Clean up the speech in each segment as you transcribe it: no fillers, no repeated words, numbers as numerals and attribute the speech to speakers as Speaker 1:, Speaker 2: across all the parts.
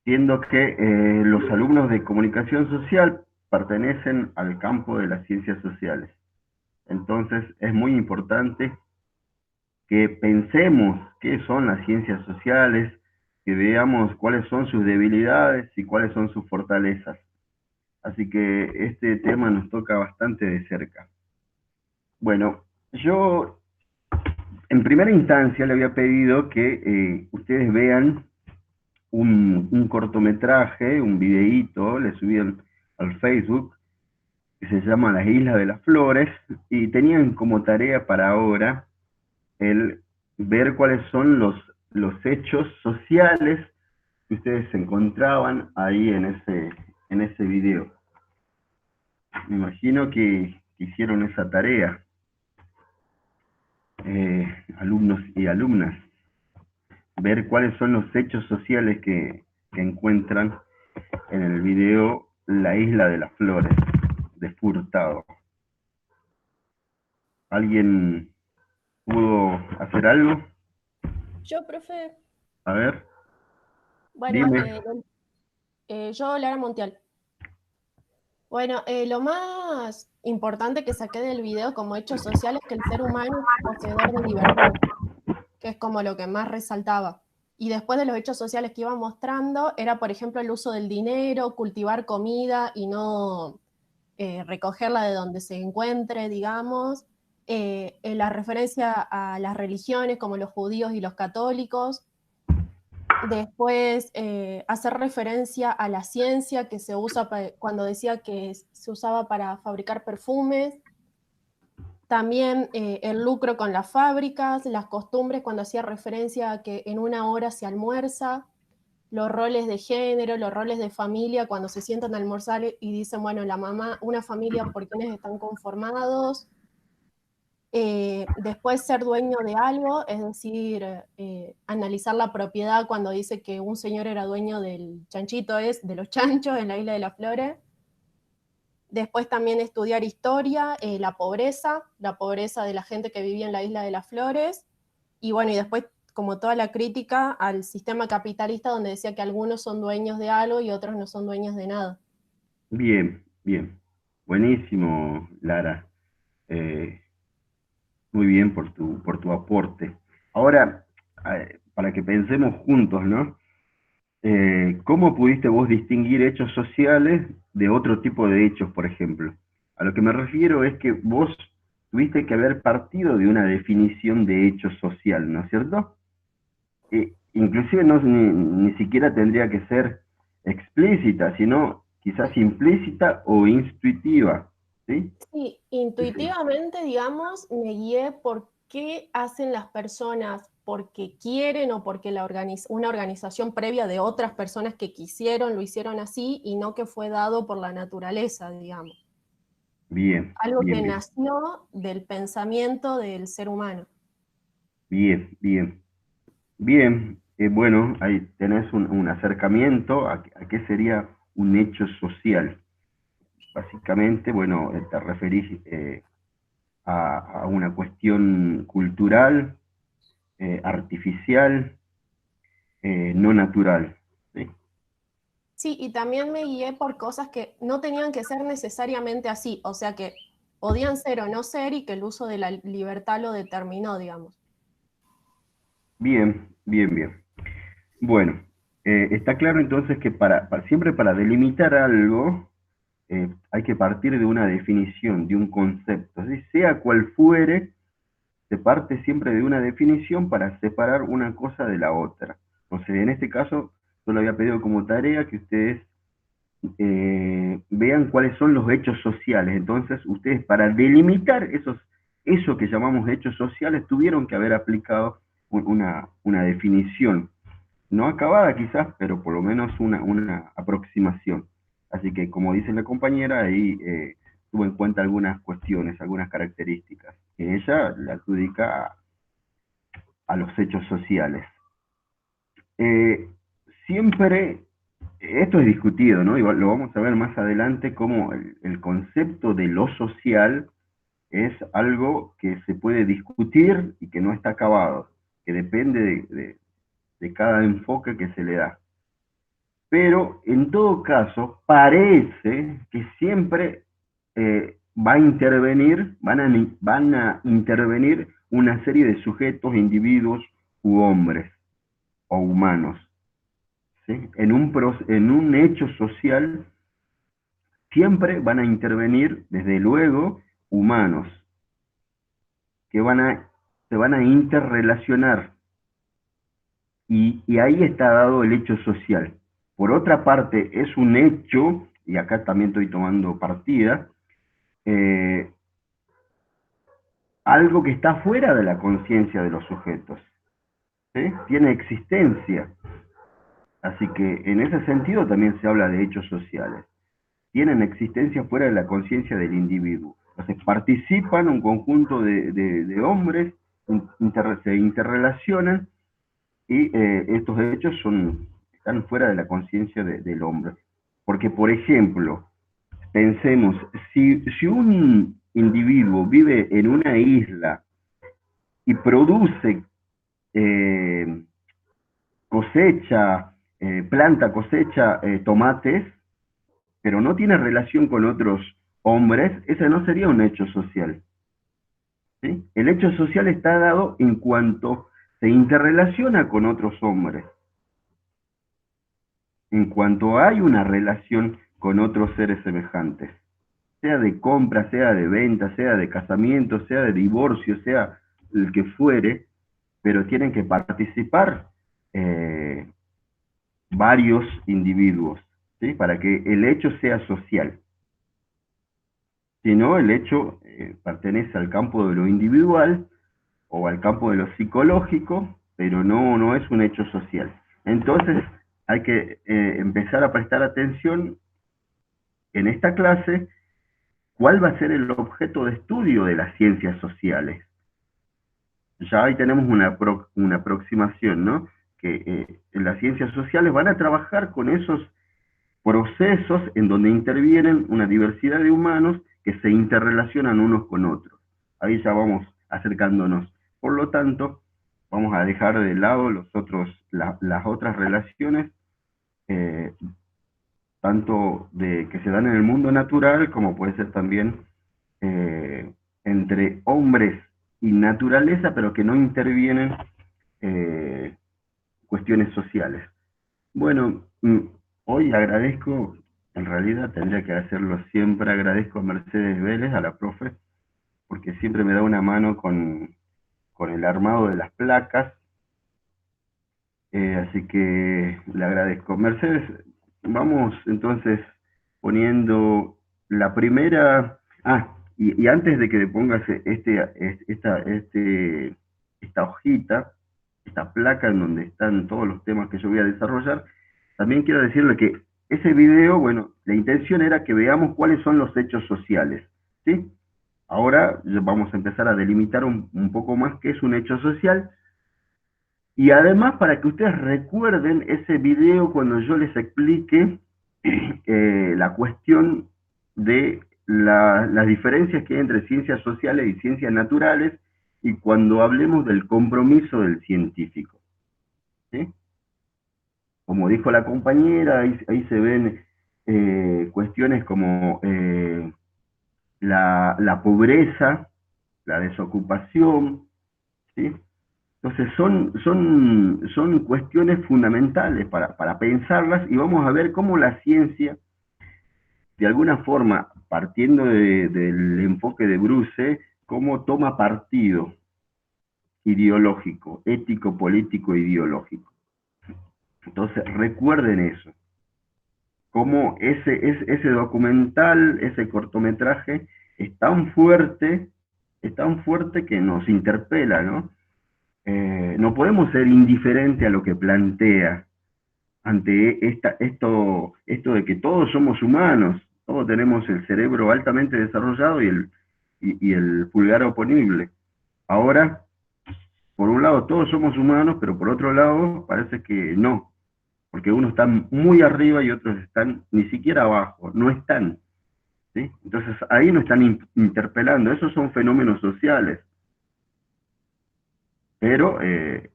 Speaker 1: Siendo que los alumnos de comunicación social pertenecen al campo de las ciencias sociales. Entonces es muy importante que pensemos qué son las ciencias sociales, que veamos cuáles son sus debilidades y cuáles son sus fortalezas. Así que este tema nos toca bastante de cerca. Bueno, yo en primera instancia le había pedido que ustedes vean un cortometraje, un videíto, le subí al Facebook, que se llama Las Islas de las Flores, y tenían como tarea para ahora el ver cuáles son los hechos sociales que ustedes se encontraban ahí en ese video. Me imagino que hicieron esa tarea, alumnos y alumnas, ver cuáles son los hechos sociales que encuentran en el video La Isla de las Flores, de Furtado. ¿Alguien pudo hacer algo?
Speaker 2: Yo, profe,
Speaker 1: A ver,
Speaker 2: bueno,
Speaker 1: dime.
Speaker 2: yo, Lara Montiel. Bueno, lo más importante que saqué del video como hecho social es que el ser humano es poseedor de libertad, que es como lo que más resaltaba. Y después de los hechos sociales que iba mostrando, era, por ejemplo, el uso del dinero, cultivar comida y no recogerla de donde se encuentre, digamos. En la referencia a las religiones, como los judíos y los católicos. Después, hacer referencia a la ciencia que se usa cuando decía que se usaba para fabricar perfumes. También el lucro con las fábricas, las costumbres cuando hacía referencia a que en una hora se almuerza, los roles de género, los roles de familia cuando se sientan a almorzar y dicen, bueno, la mamá, una familia por quienes están conformados. Después ser dueño de algo, es decir, analizar la propiedad cuando dice que un señor era dueño del chanchito, es de los chanchos en la Isla de las Flores. Después también estudiar historia, la pobreza de la gente que vivía en la Isla de las Flores. Y bueno, y después como toda la crítica al sistema capitalista donde decía que algunos son dueños de algo y otros no son dueños de nada.
Speaker 1: Bien, bien. Buenísimo, Lara. Eh, Muy bien por tu aporte. Ahora, para que pensemos juntos, ¿no? ¿Cómo pudiste vos distinguir hechos sociales de otro tipo de hechos, por ejemplo? A lo que me refiero es que vos tuviste que haber partido de una definición de hecho social, ¿no es cierto? Inclusive no, ni siquiera tendría que ser explícita, sino quizás implícita o intuitiva, ¿sí?
Speaker 2: Sí,
Speaker 1: Sí, sí.
Speaker 2: intuitivamente, digamos, me guié por qué hacen las personas, porque quieren o porque una organización previa de otras personas que quisieron, lo hicieron así y no que fue dado por la naturaleza, digamos.
Speaker 1: Bien,
Speaker 2: Algo que
Speaker 1: bien, bien,
Speaker 2: nació del pensamiento del ser humano.
Speaker 1: bien, bien. Bien, bueno, ahí tenés un acercamiento a qué sería un hecho social. Básicamente, bueno, te referís a una cuestión cultural, artificial, no natural. ¿Sí?
Speaker 2: Sí, y también me guié por cosas que no tenían que ser necesariamente así, o sea que podían ser o no ser y que el uso de la libertad lo determinó, digamos.
Speaker 1: Bien, bien, bien. Bueno, está claro entonces que siempre para delimitar algo hay que partir de una definición, de un concepto, ¿sí? Sea cual fuere, se parte siempre de una definición para separar una cosa de la otra. O sea, en este caso, yo le había pedido como tarea que ustedes vean cuáles son los hechos sociales. Entonces, ustedes para delimitar eso que llamamos hechos sociales, tuvieron que haber aplicado una definición. No acabada quizás, pero por lo menos una aproximación. Así que, como dice la compañera, ahí tuvo en cuenta algunas cuestiones, algunas características, que ella le adjudica a los hechos sociales. Eh, Siempre, esto es discutido, ¿no? Igual lo vamos a ver más adelante, cómo el concepto de lo social es algo que se puede discutir y que no está acabado, que depende de cada enfoque que se le da. pero en todo caso parece que siempre va a intervenir, van a intervenir una serie de sujetos, individuos u hombres o humanos, ¿sí? En un hecho social siempre van a intervenir, desde luego, humanos, que se van a interrelacionar, y ahí está dado el hecho social. Por otra parte, es un hecho, y acá también estoy tomando partida, eh, algo que está fuera de la conciencia de los sujetos, ¿sí? Tiene existencia, así que en ese sentido también se habla de hechos sociales. Tienen existencia fuera de la conciencia del individuo. Entonces participan un conjunto de hombres, se interrelacionan, y estos hechos están fuera de la conciencia del hombre. Porque, por ejemplo, pensemos, si un individuo vive en una isla y produce, eh, cosecha, planta, cosecha tomates, pero no tiene relación con otros hombres, ese no sería un hecho social, ¿sí? El hecho social está dado en cuanto se interrelaciona con otros hombres, en cuanto hay una relación con otros seres semejantes, sea de compra, sea de venta, sea de casamiento, sea de divorcio, sea el que fuere, pero tienen que participar eh, varios individuos, ¿sí? Para que el hecho sea social. Si no, el hecho pertenece al campo de lo individual o al campo de lo psicológico, pero no es un hecho social. Entonces, hay que empezar a prestar atención en esta clase cuál va a ser el objeto de estudio de las ciencias sociales. Ya ahí tenemos una aproximación, ¿no? Que en las ciencias sociales van a trabajar con esos procesos en donde intervienen una diversidad de humanos que se interrelacionan unos con otros. Ahí ya vamos acercándonos. Por lo tanto, vamos a dejar de lado las otras relaciones, eh, tanto que se dan en el mundo natural, como puede ser también eh, entre hombres y naturaleza, pero que no intervienen eh, cuestiones sociales. Bueno, hoy agradezco, en realidad tendría que hacerlo siempre, agradezco a Mercedes Vélez, a la profe, porque siempre me da una mano con el armado de las placas, así que le agradezco. Mercedes, vamos entonces poniendo la primera, y antes de que le pongas esta hojita, esta placa en donde están todos los temas que yo voy a desarrollar, también quiero decirle que ese video, bueno, la intención era que veamos cuáles son los hechos sociales, ¿sí? Ahora vamos a empezar a delimitar un poco más qué es un hecho social, y además para que ustedes recuerden ese video cuando yo les explique la cuestión de las diferencias que hay entre ciencias sociales y ciencias naturales, y cuando hablemos del compromiso del científico, ¿sí? Como dijo la compañera, ahí se ven cuestiones como la pobreza, la desocupación, ¿sí? Entonces son cuestiones fundamentales para pensarlas, y vamos a ver cómo la ciencia, de alguna forma, partiendo del enfoque de Bruce, cómo toma partido ideológico, ético, político, ideológico. Entonces recuerden eso, cómo ese documental, ese cortometraje, es tan fuerte que nos interpela, ¿no? No podemos ser indiferentes a lo que plantea ante esto de que todos somos humanos, todos tenemos el cerebro altamente desarrollado y el pulgar oponible. Ahora, por un lado todos somos humanos, pero por otro lado parece que no, porque unos están muy arriba y otros están ni siquiera abajo, no están, ¿sí? Entonces ahí nos están interpelando, esos son fenómenos sociales. pero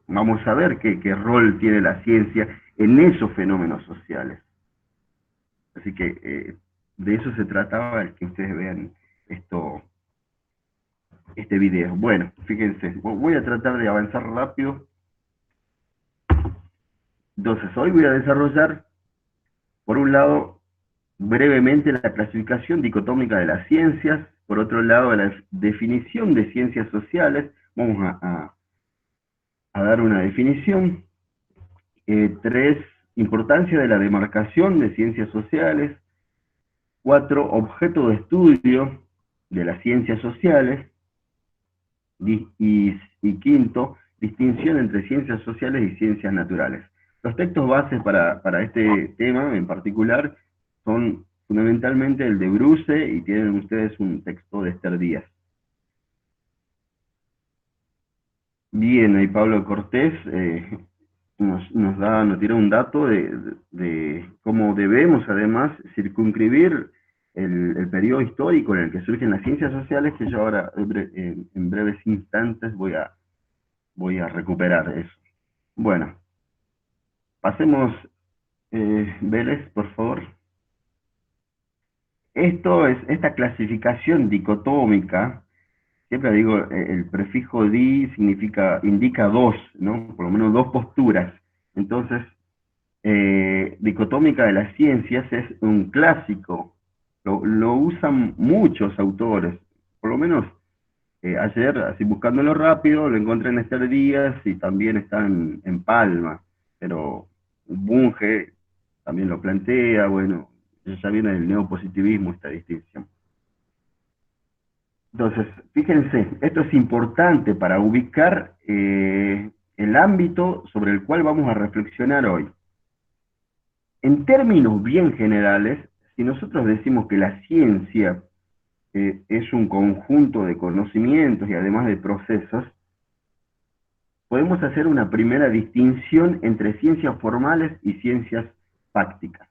Speaker 1: vamos a ver qué rol tiene la ciencia en esos fenómenos sociales. Así que de eso se trataba el que ustedes vean este video. Bueno, fíjense, voy a tratar de avanzar rápido. Entonces, hoy voy a desarrollar, por un lado, brevemente la clasificación dicotómica de las ciencias, por otro lado, la definición de ciencias sociales. Vamos a dar una definición. 3, importancia de la demarcación de ciencias sociales. 4, objeto de estudio de las ciencias sociales. Y quinto, distinción entre ciencias sociales y ciencias naturales. Los textos bases para este tema en particular son fundamentalmente el de Bruce, y tienen ustedes un texto de Esther Díaz. Bien, ahí Pablo Cortés nos tira un dato de cómo debemos además circunscribir el periodo histórico en el que surgen las ciencias sociales, que yo ahora en breves instantes voy a recuperar eso. Bueno, pasemos, Vélez, por favor. Esta clasificación dicotómica, siempre digo, el prefijo di indica dos, ¿no? Por lo menos dos posturas. Entonces, dicotómica de las ciencias es un clásico, lo usan muchos autores, por lo menos ayer, así buscándolo rápido, lo encontré en Esther Díaz y también está en Palma, pero Bunge también lo plantea. Bueno, ya viene del neopositivismo esta distinción. Entonces, fíjense, esto es importante para ubicar el ámbito sobre el cual vamos a reflexionar hoy. En términos bien generales, si nosotros decimos que la ciencia es un conjunto de conocimientos y además de procesos, podemos hacer una primera distinción entre ciencias formales y ciencias fácticas.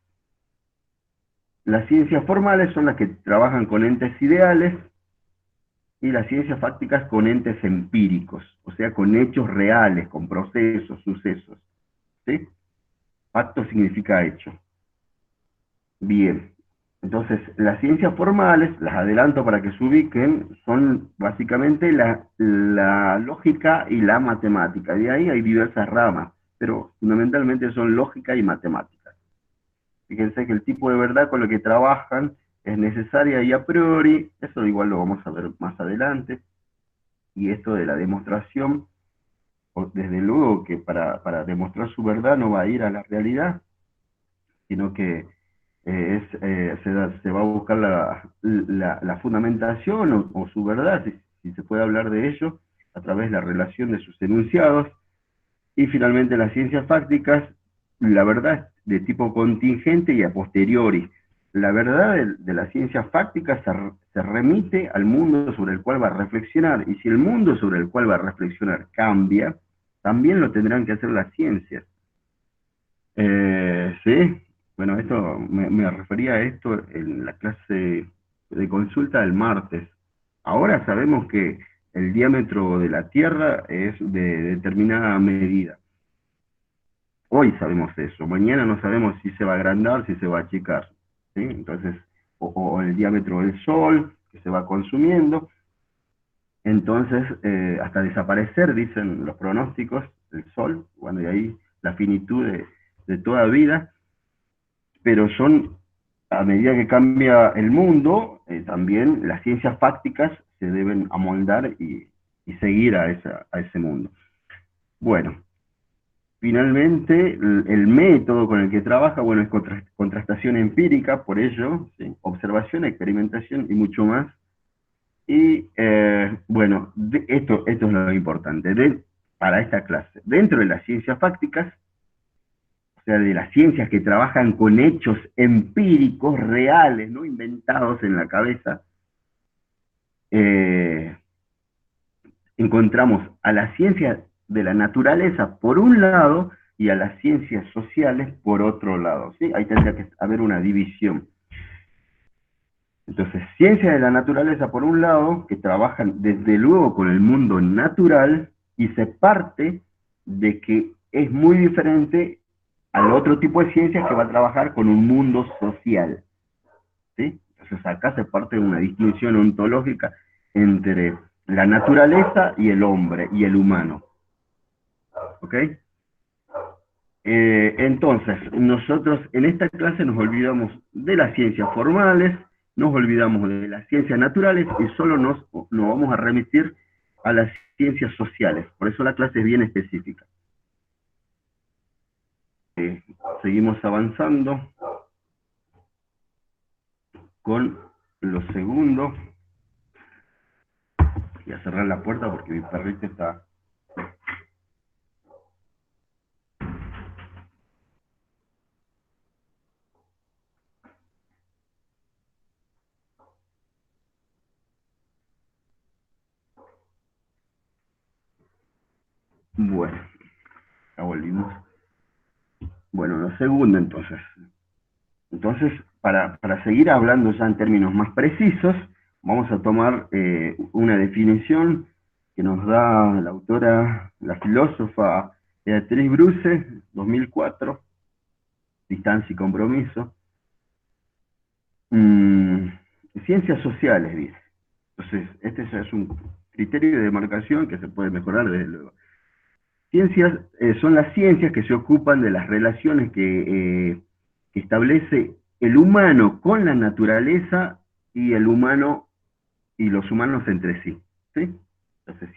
Speaker 1: Las ciencias formales son las que trabajan con entes ideales, y las ciencias fácticas con entes empíricos, o sea, con hechos reales, con procesos, sucesos. ¿Sí? Facto significa hecho. Bien, entonces las ciencias formales, las adelanto para que se ubiquen, son básicamente la lógica y la matemática. De ahí hay diversas ramas, pero fundamentalmente son lógica y matemática. Fíjense que el tipo de verdad con lo que trabajan es necesaria y a priori, eso igual lo vamos a ver más adelante, y esto de la demostración, desde luego que para demostrar su verdad no va a ir a la realidad, sino que se va a buscar la fundamentación o su verdad, si se puede hablar de ello, a través de la relación de sus enunciados. Y finalmente las ciencias fácticas, la verdad de tipo contingente y a posteriori. La verdad de las ciencias fácticas se remite al mundo sobre el cual va a reflexionar, y si el mundo sobre el cual va a reflexionar cambia, también lo tendrán que hacer las ciencias. ¿Sí? Bueno, esto me refería a esto en la clase de consulta del martes. Ahora sabemos que el diámetro de la Tierra es de determinada medida. Hoy sabemos eso. Mañana no sabemos si se va a agrandar, si se va a achicar. ¿Sí? Entonces, o el diámetro del Sol, que se va consumiendo. Entonces, hasta desaparecer, dicen los pronósticos, del Sol, bueno, y ahí la finitud de toda vida. Pero son, a medida que cambia el mundo, también las ciencias fácticas se deben amoldar y seguir a ese mundo. Bueno, finalmente, el método con el que trabaja, bueno, es contrastación empírica, por ello, ¿sí? Observación, experimentación y mucho más. Y, bueno, esto es lo importante para esta clase. Dentro de las ciencias fácticas, o sea, de las ciencias que trabajan con hechos empíricos, reales, no inventados en la cabeza, encontramos a la ciencia de la naturaleza por un lado y a las ciencias sociales por otro lado. ¿Sí? Ahí tendría que haber una división. Entonces, ciencia de la naturaleza por un lado, que trabajan desde luego con el mundo natural, y se parte de que es muy diferente al otro tipo de ciencias que va a trabajar con un mundo social, ¿sí? Entonces acá se parte de una distinción ontológica entre la naturaleza y el hombre y el humano, ¿ok? Entonces, nosotros en esta clase nos olvidamos de las ciencias formales, nos olvidamos de las ciencias naturales y solo nos vamos a remitir a las ciencias sociales. Por eso la clase es bien específica. Seguimos avanzando con lo segundo. Voy a cerrar la puerta porque mi perrito está... Bueno, ya volvimos. Bueno, lo segundo entonces. Entonces, para seguir hablando ya en términos más precisos, vamos a tomar una definición que nos da la autora, la filósofa Beatriz Bruce, 2004, Distancia y Compromiso. Ciencias sociales, dice. Entonces, este ya es un criterio de demarcación que se puede mejorar desde luego. Ciencias son las ciencias que se ocupan de las relaciones que establece el humano con la naturaleza y el humano y los humanos entre sí, ¿sí? Entonces,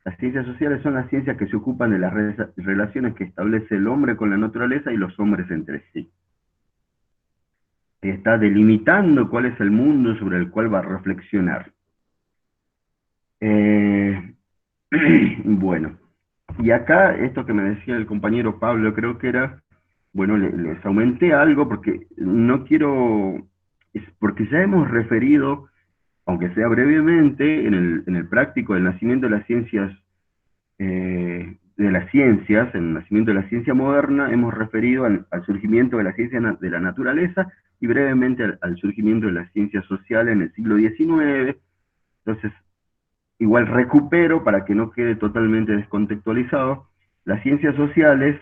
Speaker 1: las ciencias sociales son las ciencias que se ocupan de las relaciones que establece el hombre con la naturaleza y los hombres entre sí. Está delimitando cuál es el mundo sobre el cual va a reflexionar. Bueno, y acá esto que me decía el compañero Pablo, creo que era, bueno, les aumenté algo porque no quiero, porque ya hemos referido, aunque sea brevemente, en el práctico del nacimiento de las ciencias, en el nacimiento de la ciencia moderna, hemos referido al surgimiento de la ciencia de la naturaleza y brevemente al surgimiento de las ciencias sociales en el siglo XIX. Entonces, igual recupero para que no quede totalmente descontextualizado. Las ciencias sociales,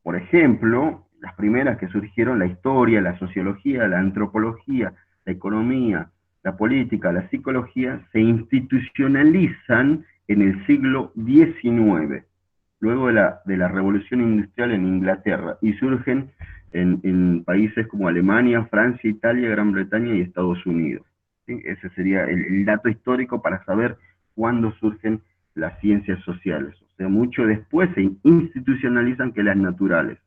Speaker 1: por ejemplo, las primeras que surgieron, la historia, la sociología, la antropología, la economía, la política, la psicología, se institucionalizan en el siglo XIX, luego de la revolución industrial en Inglaterra, y surgen en países como Alemania, Francia, Italia, Gran Bretaña y Estados Unidos. ¿Sí? Ese sería el dato histórico para saber cuándo surgen las ciencias sociales. O sea, mucho después se institucionalizan que las naturales.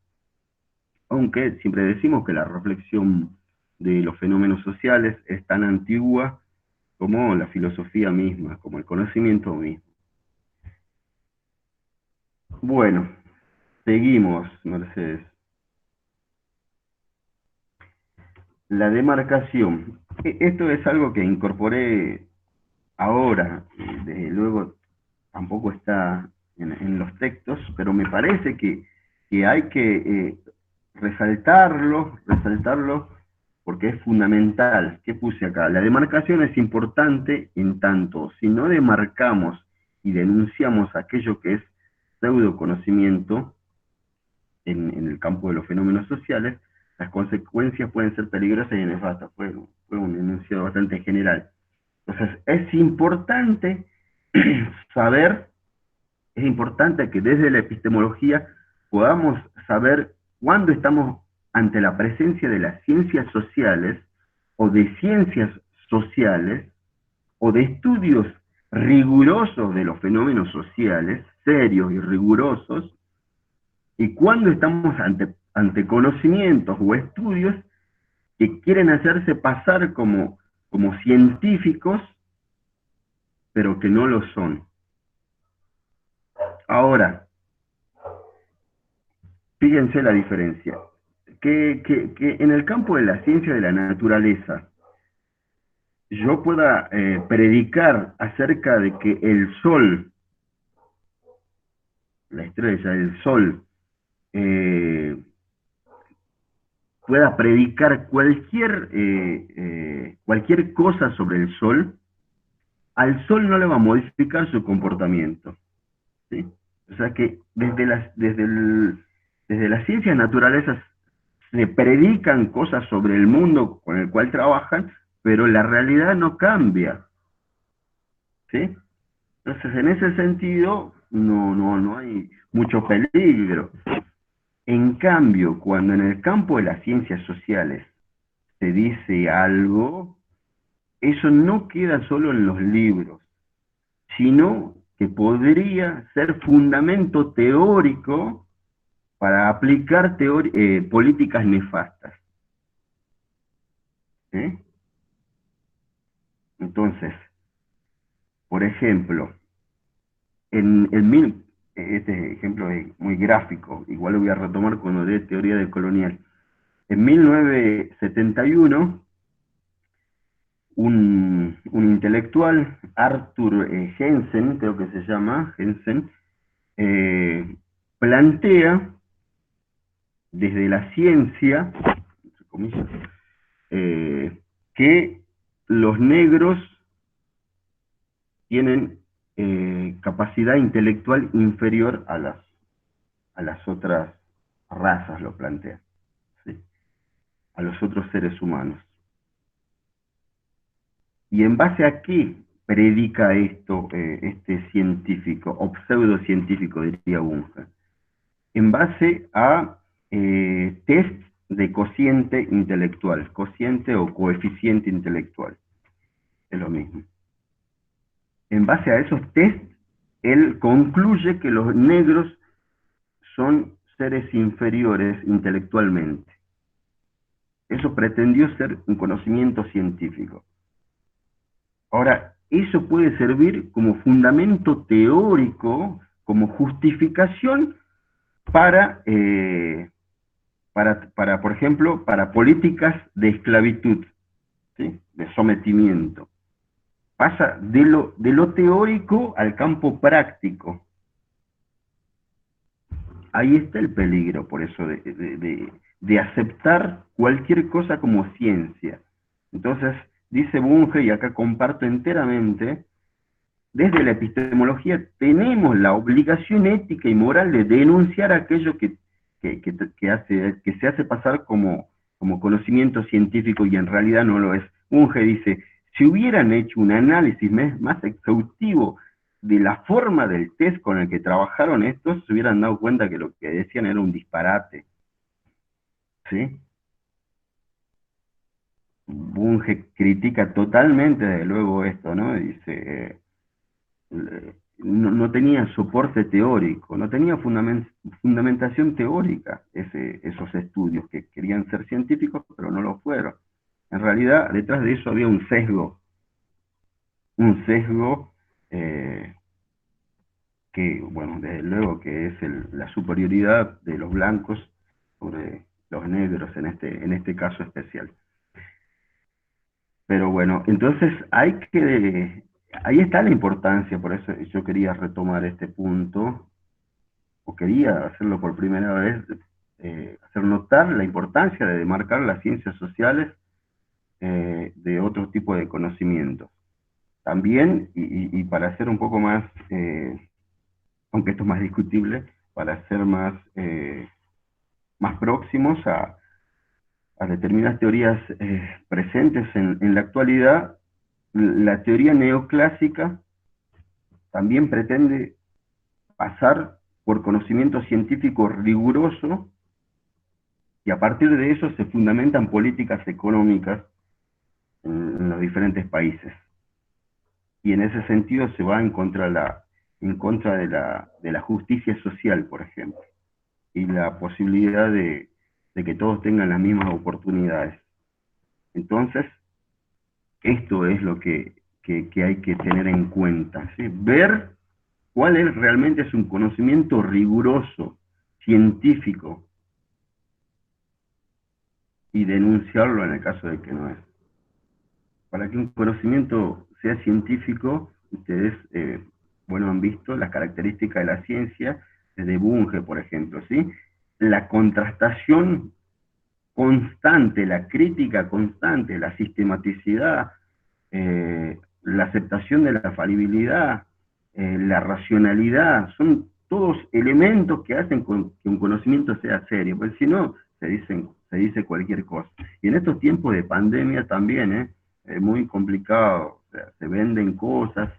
Speaker 1: Aunque siempre decimos que la reflexión de los fenómenos sociales es tan antigua como la filosofía misma, como el conocimiento mismo. Bueno, seguimos, Mercedes. La demarcación. Esto es algo que incorporé ahora, desde luego tampoco está en los textos, pero me parece que hay que resaltarlo porque es fundamental. ¿Qué puse acá? La demarcación es importante en tanto, si no demarcamos y denunciamos aquello que es pseudo conocimiento en el campo de los fenómenos sociales, las consecuencias pueden ser peligrosas y nefastas. Fue un enunciado bastante general. Entonces, es importante saber, es importante que desde la epistemología podamos saber cuándo estamos ante la presencia de las ciencias sociales o de ciencias sociales o de estudios rigurosos de los fenómenos sociales, serios y rigurosos, y cuándo estamos ante conocimientos o estudios que quieren hacerse pasar como científicos, pero que no lo son. Ahora, fíjense la diferencia. Que en el campo de la ciencia de la naturaleza yo pueda predicar acerca de que el Sol, la estrella, el Sol, pueda predicar cualquier cosa sobre el Sol, al Sol no le va a modificar su comportamiento. ¿sí? O sea que desde las ciencias naturalezas se predican cosas sobre el mundo con el cual trabajan, pero la realidad no cambia, ¿sí? Entonces, en ese sentido, no hay mucho peligro. En cambio, cuando en el campo de las ciencias sociales se dice algo, eso no queda solo en los libros, sino que podría ser fundamento teórico para aplicar políticas nefastas. ¿Sí? Entonces, por ejemplo, este ejemplo es muy gráfico, igual lo voy a retomar cuando dé teoría del colonial. En 1971, un intelectual, Arthur Jensen, creo que se llama, Jensen, eh, plantea desde la ciencia, entre comillas, que los negros tienen capacidad intelectual inferior a las otras razas, lo plantea, ¿sí? A los otros seres humanos. ¿Y en base a qué predica esto este científico, o pseudocientífico, diría Bunge? En base a test de cociente intelectual, cociente o coeficiente intelectual, es lo mismo. En base a esos test, él concluye que los negros son seres inferiores intelectualmente. Eso pretendió ser un conocimiento científico. Ahora, eso puede servir como fundamento teórico, como justificación para, por ejemplo, para políticas de esclavitud, ¿sí? De sometimiento. Pasa de lo teórico al campo práctico. Ahí está el peligro, por eso, de aceptar cualquier cosa como ciencia. Entonces, dice Bunge, y acá comparto enteramente, desde la epistemología tenemos la obligación ética y moral de denunciar aquello que se hace pasar como conocimiento científico y en realidad no lo es. Bunge dice, si hubieran hecho un análisis más exhaustivo de la forma del test con el que trabajaron estos, se hubieran dado cuenta que lo que decían era un disparate. ¿Sí? Bunge critica totalmente, desde luego, esto, ¿no? Dice, no tenía soporte teórico, no tenía fundamentación teórica esos estudios que querían ser científicos, pero no lo fueron. En realidad, detrás de eso había un sesgo que, bueno, desde luego que es la superioridad de los blancos sobre los negros en este caso especial. Pero bueno, entonces ahí está la importancia, por eso yo quería retomar este punto, o quería hacerlo por primera vez, hacer notar la importancia de demarcar las ciencias sociales de otro tipo de conocimientos. También, y para hacer un poco más, aunque esto es más discutible, para ser más próximos a determinadas teorías presentes en la actualidad, la teoría neoclásica también pretende pasar por conocimiento científico riguroso y a partir de eso se fundamentan políticas económicas en los diferentes países. Y en ese sentido se va en contra de la justicia social, por ejemplo, y la posibilidad de que todos tengan las mismas oportunidades. Entonces, esto es lo que hay que tener en cuenta, ¿sí? Ver realmente es un conocimiento riguroso, científico, y denunciarlo en el caso de que no es. Para que un conocimiento sea científico, ustedes, bueno, han visto las características de la ciencia, desde Bunge, por ejemplo, ¿sí? La contrastación constante, la crítica constante, la sistematicidad, la aceptación de la falibilidad, la racionalidad, son todos elementos que hacen que un conocimiento sea serio, porque si no, se dice cualquier cosa. Y en estos tiempos de pandemia también, es muy complicado, o sea, se venden cosas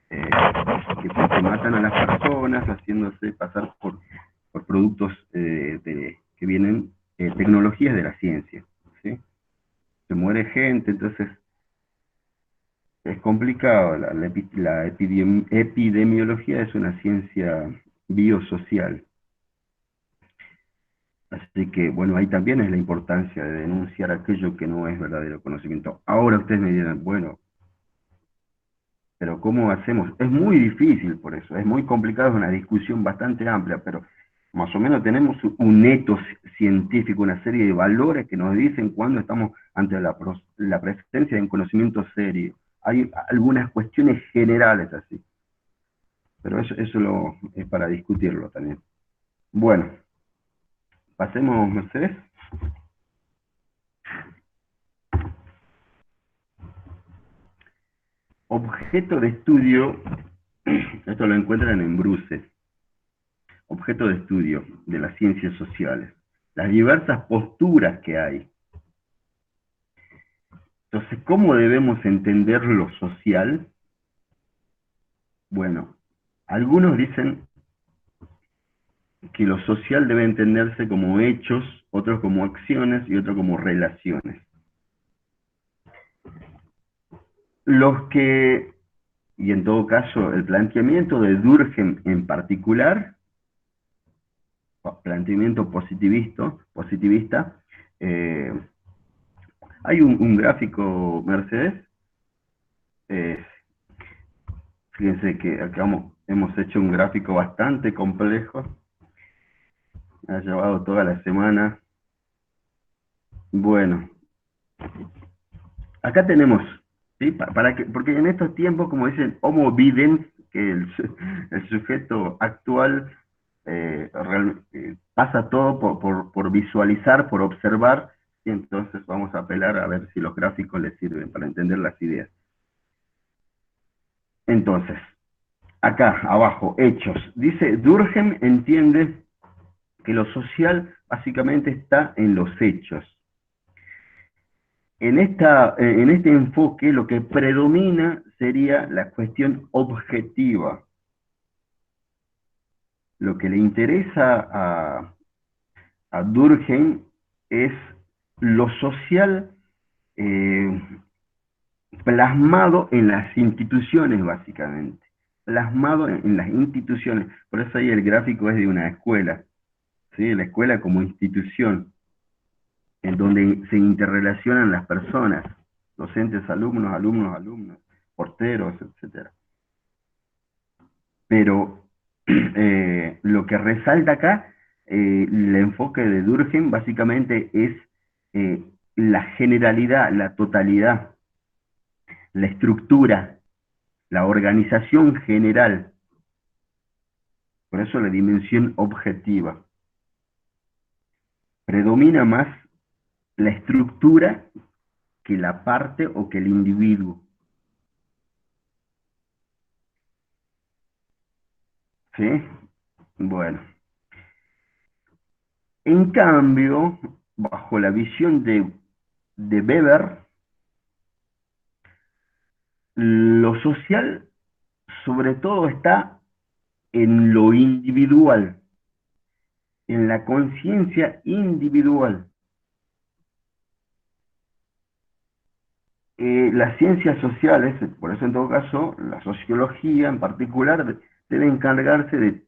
Speaker 1: eh, que matan a las personas haciéndose pasar por productos que vienen, tecnologías de la ciencia, ¿sí? Se muere gente, entonces es complicado. La epidemiología es una ciencia biosocial. Así que, bueno, ahí también es la importancia de denunciar aquello que no es verdadero conocimiento. Ahora ustedes me dirán, bueno, pero ¿cómo hacemos? Es muy difícil por eso, es muy complicado, es una discusión bastante amplia, pero más o menos tenemos un etos científico, una serie de valores que nos dicen cuando estamos ante la presencia de un conocimiento serio. Hay algunas cuestiones generales así, pero eso es para discutirlo también. Bueno, pasemos, Mercedes. Objeto de estudio, esto lo encuentran en Bruce, objeto de estudio de las ciencias sociales, las diversas posturas que hay. Entonces, ¿cómo debemos entender lo social? Bueno, algunos dicen que lo social debe entenderse como hechos, otros como acciones y otros como relaciones. Los que, y en todo caso, el planteamiento de Durkheim en particular, planteamiento positivista, eh, hay un gráfico, Mercedes, eh, fíjense que acá hemos hecho un gráfico bastante complejo, ha llevado toda la semana. Bueno, acá tenemos, ¿sí? Porque en estos tiempos, como dicen, homo videns, que el sujeto actual pasa todo por visualizar, por observar, y entonces vamos a apelar a ver si los gráficos les sirven para entender las ideas. Entonces, acá abajo, hechos. Dice, Durkheim entiende que lo social básicamente está en los hechos. En este enfoque lo que predomina sería la cuestión objetiva. Lo que le interesa a Durkheim es lo social eh, plasmado en las instituciones, básicamente. Plasmado en las instituciones. Por eso ahí el gráfico es de una escuela, ¿sí? La escuela como institución, en donde se interrelacionan las personas, docentes, alumnos, alumnos, porteros, etcétera. Pero lo que resalta acá, el enfoque de Durkheim básicamente es la generalidad, la totalidad, la estructura, la organización general. Por eso la dimensión objetiva. Predomina más la estructura que la parte o que el individuo. ¿Sí? Bueno. En cambio, bajo la visión de Weber, lo social sobre todo está en lo individual, en la conciencia individual. Las ciencias sociales, por eso en todo caso, la sociología en particular, debe encargarse de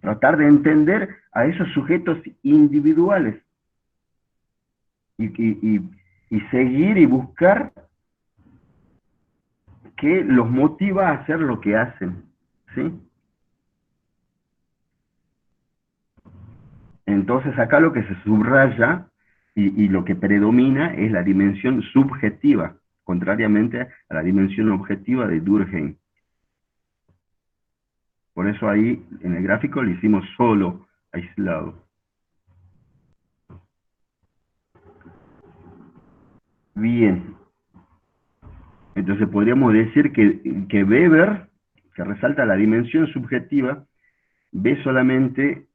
Speaker 1: tratar de entender a esos sujetos individuales y, y seguir y buscar qué los motiva a hacer lo que hacen, ¿sí? Entonces acá lo que se subraya y lo que predomina es la dimensión subjetiva, contrariamente a la dimensión objetiva de Durkheim. Por eso ahí en el gráfico lo hicimos solo, aislado. Bien, entonces podríamos decir que Weber que resalta la dimensión subjetiva, ve solamente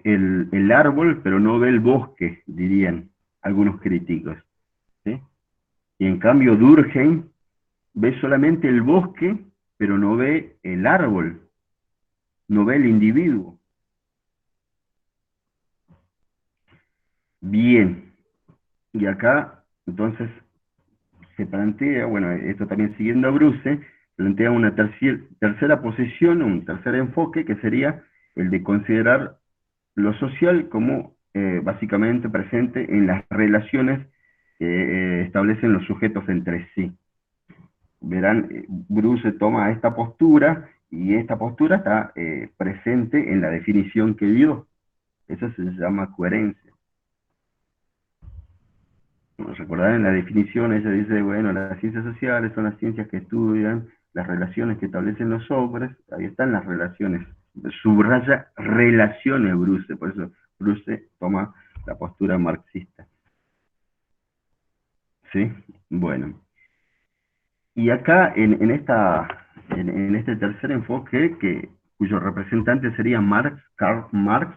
Speaker 1: el árbol, pero no ve el bosque, dirían algunos críticos, ¿sí? Y en cambio Durkheim ve solamente el bosque, pero no ve el árbol, no ve el individuo. Bien, y acá entonces se plantea, bueno, esto también siguiendo a Bruce, plantea una tercera posición, un tercer enfoque, que sería el de considerar lo social como básicamente presente en las relaciones que establecen los sujetos entre sí. Verán, Bruce toma esta postura, y esta postura está presente en la definición que dio. Eso se llama coherencia. Recordar en la definición, ella dice, bueno, las ciencias sociales son las ciencias que estudian las relaciones que establecen los hombres. Ahí están las relaciones. Subraya relaciones Bruce, por eso Bruce toma la postura marxista. ¿Sí? Bueno. Y acá, en este tercer enfoque, cuyo representante sería Marx, Karl Marx,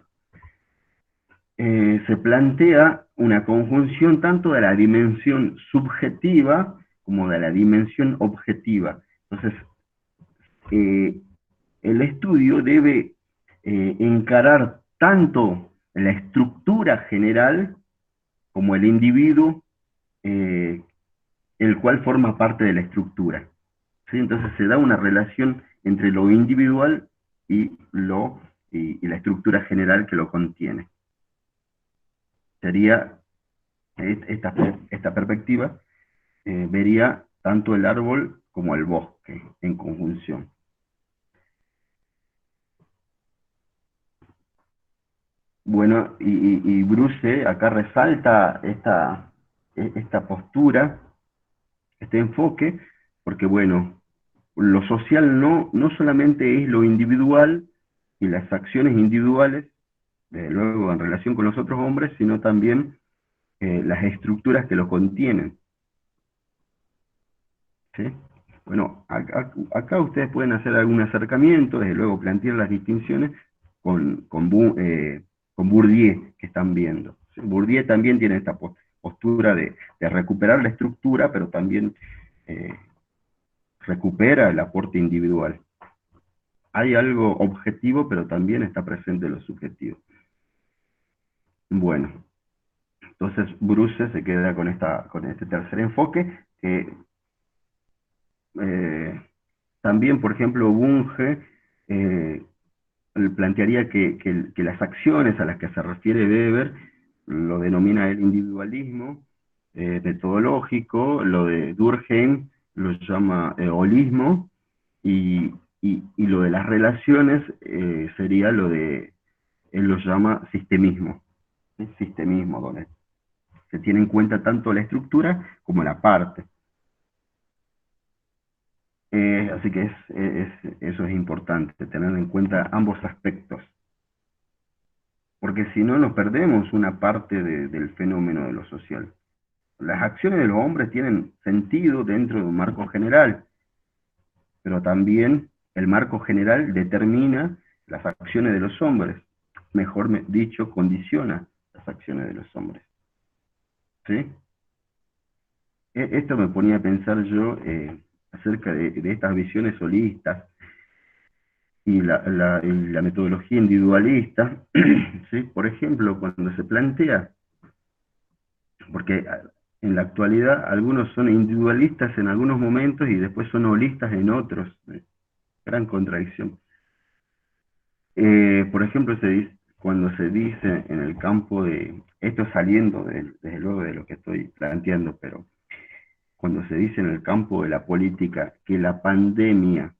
Speaker 1: se plantea una conjunción tanto de la dimensión subjetiva como de la dimensión objetiva. Entonces, el estudio debe encarar tanto la estructura general como el individuo, el cual forma parte de la estructura. ¿Sí? Entonces se da una relación entre lo individual y la estructura general que lo contiene. Sería esta perspectiva, vería tanto el árbol como el bosque en conjunción. Bueno, y Bruce acá resalta esta postura, este enfoque, porque bueno, lo social no solamente es lo individual y las acciones individuales, desde luego en relación con los otros hombres, sino también las estructuras que lo contienen. ¿Sí? Bueno, acá ustedes pueden hacer algún acercamiento, desde luego plantear las distinciones con Bourdieu, que están viendo. ¿Sí? Bourdieu también tiene esta postura de recuperar la estructura, pero también recupera el aporte individual. Hay algo objetivo, pero también está presente lo subjetivo. Bueno, entonces Bruce se queda con este tercer enfoque, que también, por ejemplo, Bunge plantearía que las acciones a las que se refiere Weber lo denomina el individualismo metodológico, lo de Durkheim lo llama holismo, y lo de las relaciones sería él lo llama sistemismo. ¿Sí? Sistemismo, donde se tiene en cuenta tanto la estructura como la parte. Así que eso es importante, tener en cuenta ambos aspectos, porque si no nos perdemos una parte del fenómeno de lo social. Las acciones de los hombres tienen sentido dentro de un marco general, pero también el marco general determina las acciones de los hombres, mejor dicho, condiciona las acciones de los hombres. ¿Sí? Esto me ponía a pensar yo acerca de estas visiones holistas y la metodología individualista. ¿Sí? Por ejemplo, cuando se plantea, porque en la actualidad algunos son individualistas en algunos momentos y después son holistas en otros, gran contradicción. Por ejemplo, cuando se dice en el campo esto saliendo desde luego de lo que estoy planteando, pero cuando se dice en el campo de la política que la pandemia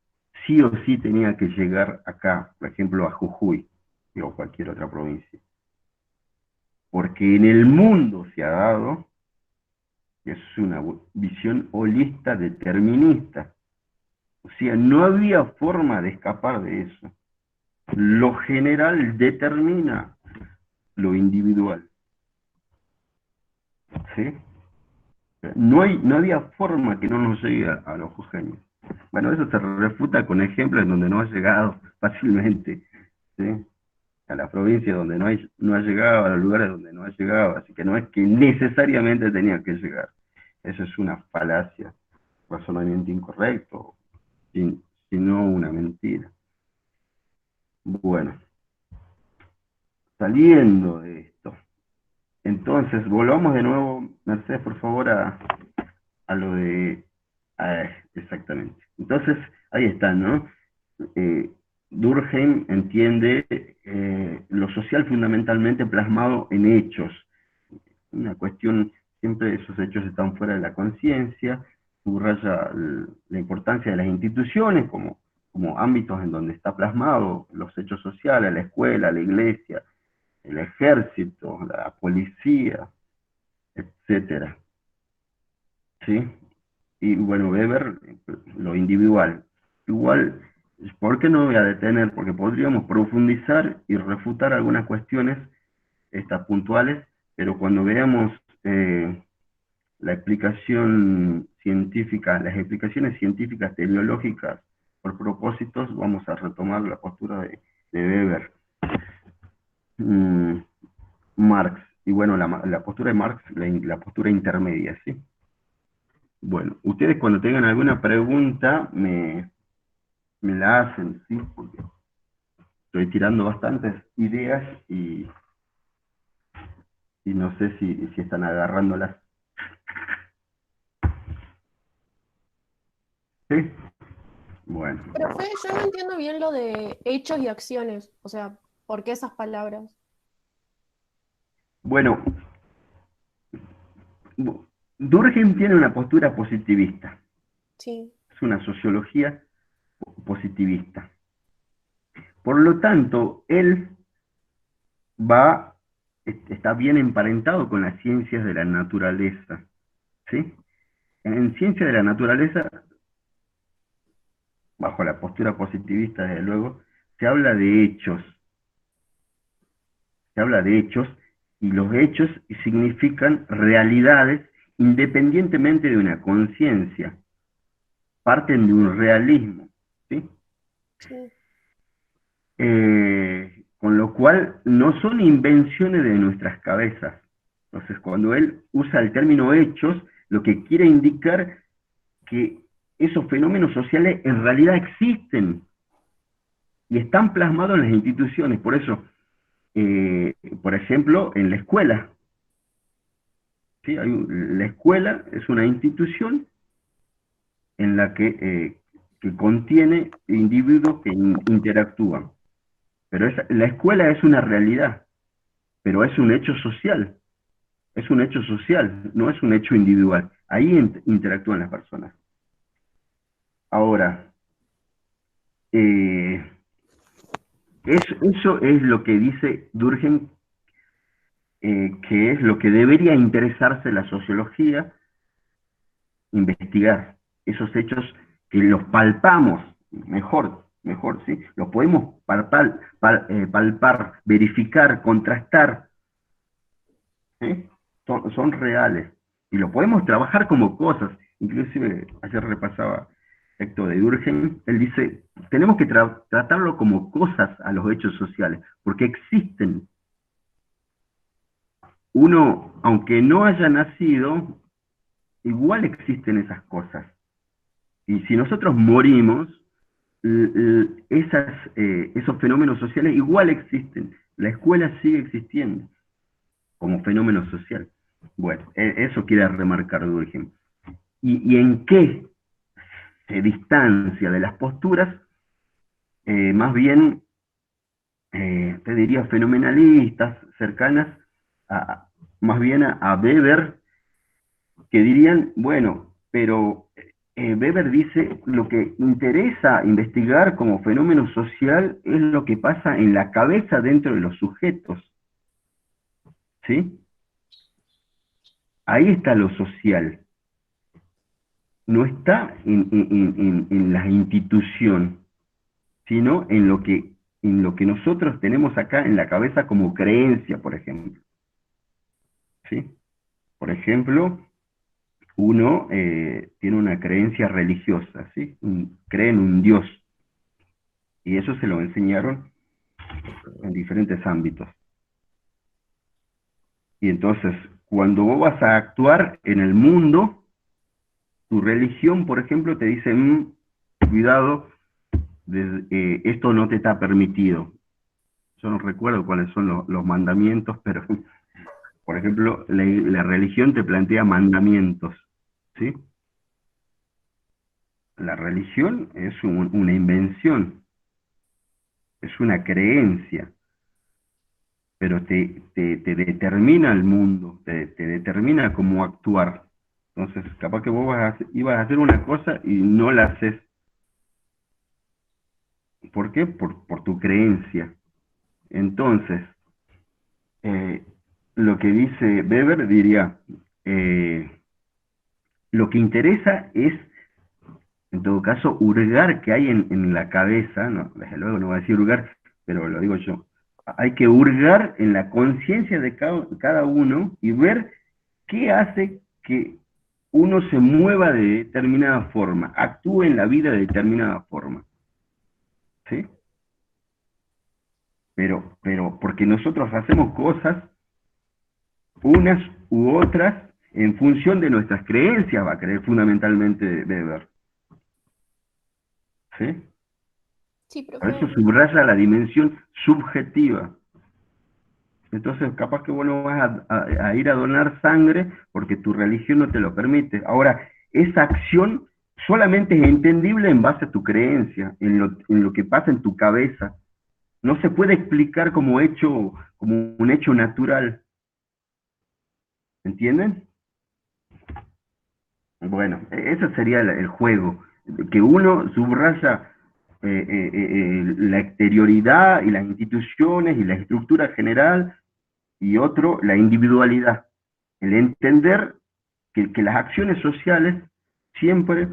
Speaker 1: sí o sí tenía que llegar acá, por ejemplo a Jujuy o cualquier otra provincia, porque en el mundo se ha dado, es una visión holista determinista, o sea, no había forma de escapar de eso. Lo general determina lo individual. ¿Sí? No había forma que no nos llegue a los jujeños. Bueno, eso se refuta con ejemplos en donde no ha llegado fácilmente, ¿sí? A la provincia donde no ha llegado, a los lugares donde no ha llegado, así que no es que necesariamente tenía que llegar. Eso es una falacia, razonamiento incorrecto, sino una mentira. Bueno, saliendo de esto, entonces volvamos de nuevo, Mercedes, por favor, a lo de... exactamente. Entonces, ahí está, ¿no? Eh, Durkheim entiende lo social fundamentalmente plasmado en hechos. Una cuestión, siempre esos hechos están fuera de la conciencia, subraya la importancia de las instituciones como ámbitos en donde está plasmado los hechos sociales, la escuela, la iglesia, el ejército, la policía, etcétera. ¿Sí? Y bueno, Weber, lo individual. Igual, ¿por qué no me voy a detener? Porque podríamos profundizar y refutar algunas cuestiones estas puntuales, pero cuando veamos la explicación científica, las explicaciones científicas teleológicas por propósitos, vamos a retomar la postura de Weber. Mm, Marx, y bueno, la postura de Marx, la postura intermedia, ¿sí? Bueno, ustedes cuando tengan alguna pregunta me la hacen, ¿sí? Porque estoy tirando bastantes ideas y no sé si están agarrándolas. ¿Sí? Bueno.
Speaker 2: Profe, yo no entiendo bien lo de hechos y acciones, o sea, ¿por qué esas palabras?
Speaker 1: Bueno, Durkheim tiene una postura positivista.
Speaker 2: Sí,
Speaker 1: Es una sociología positivista. Por lo tanto, él está bien emparentado con las ciencias de la naturaleza. ¿Sí? En ciencia de la naturaleza, bajo la postura positivista, desde luego, se habla de hechos. Se habla de hechos y los hechos significan realidades independientemente de una conciencia. Parten de un realismo. ¿Sí?
Speaker 2: sí.
Speaker 1: Con lo cual no son invenciones de nuestras cabezas. Entonces, cuando él usa el término hechos, lo que quiere indicar que esos fenómenos sociales en realidad existen y están plasmados en las instituciones. Por eso, por ejemplo, en la escuela, ¿sí? La escuela es una institución en la que contiene individuos que interactúan. Pero la escuela es una realidad, pero es un hecho social. Es un hecho social, no es un hecho individual. Ahí interactúan las personas. Ahora, eh, eso es lo que dice Durkheim, que es lo que debería interesarse la sociología, investigar esos hechos que los palpamos, mejor, ¿sí? Los podemos palpar, verificar, contrastar, ¿sí? Son reales. Y lo podemos trabajar como cosas. Inclusive, ayer repasaba Héctor de Durkheim, él dice, tenemos que tratarlo como cosas a los hechos sociales, porque existen. Uno, aunque no haya nacido, igual existen esas cosas. Y si nosotros morimos, esos fenómenos sociales igual existen. La escuela sigue existiendo como fenómeno social. Bueno, eso quiere remarcar Durkheim. ¿Y en qué se distancia de las posturas? Más bien, te diría, fenomenalistas, cercanas a, más bien a Weber, que dirían, bueno, pero Weber dice, lo que interesa investigar como fenómeno social es lo que pasa en la cabeza dentro de los sujetos, ¿sí? Ahí está lo social. No está en la institución, sino en lo que nosotros tenemos acá en la cabeza como creencia, por ejemplo. ¿Sí? Por ejemplo, uno tiene una creencia religiosa, ¿sí? Cree en un Dios, y eso se lo enseñaron en diferentes ámbitos. Y entonces, cuando vos vas a actuar en el mundo, tu religión, por ejemplo, te dice, cuidado, esto no te está permitido. Yo no recuerdo cuáles son los mandamientos, pero, por ejemplo, la religión te plantea mandamientos, ¿sí? La religión es una invención, es una creencia, pero te determina el mundo, te determina cómo actuar. Entonces, capaz que vos ibas a hacer una cosa y no la haces. ¿Por qué? Por tu creencia. Entonces, eh, lo que dice Weber diría, eh, lo que interesa es, en todo caso, hurgar que hay en la cabeza, no, desde luego no voy a decir hurgar, pero lo digo yo, hay que hurgar en la conciencia de cada uno y ver qué hace que uno se mueva de determinada forma, actúe en la vida de determinada forma, ¿sí? Pero porque nosotros hacemos cosas, unas u otras, en función de nuestras creencias, va a creer fundamentalmente Weber, ¿sí?
Speaker 2: Sí,
Speaker 1: Por eso
Speaker 2: profe.
Speaker 1: subraya la dimensión subjetiva. Entonces, capaz que vos no vas a ir a donar sangre porque tu religión no te lo permite. Ahora, esa acción solamente es entendible en base a tu creencia, en lo que pasa en tu cabeza. No se puede explicar como un hecho natural. ¿Entienden? Bueno, ese sería el juego, que uno subraya la exterioridad y las instituciones y la estructura general, y otro la individualidad, el entender que las acciones sociales siempre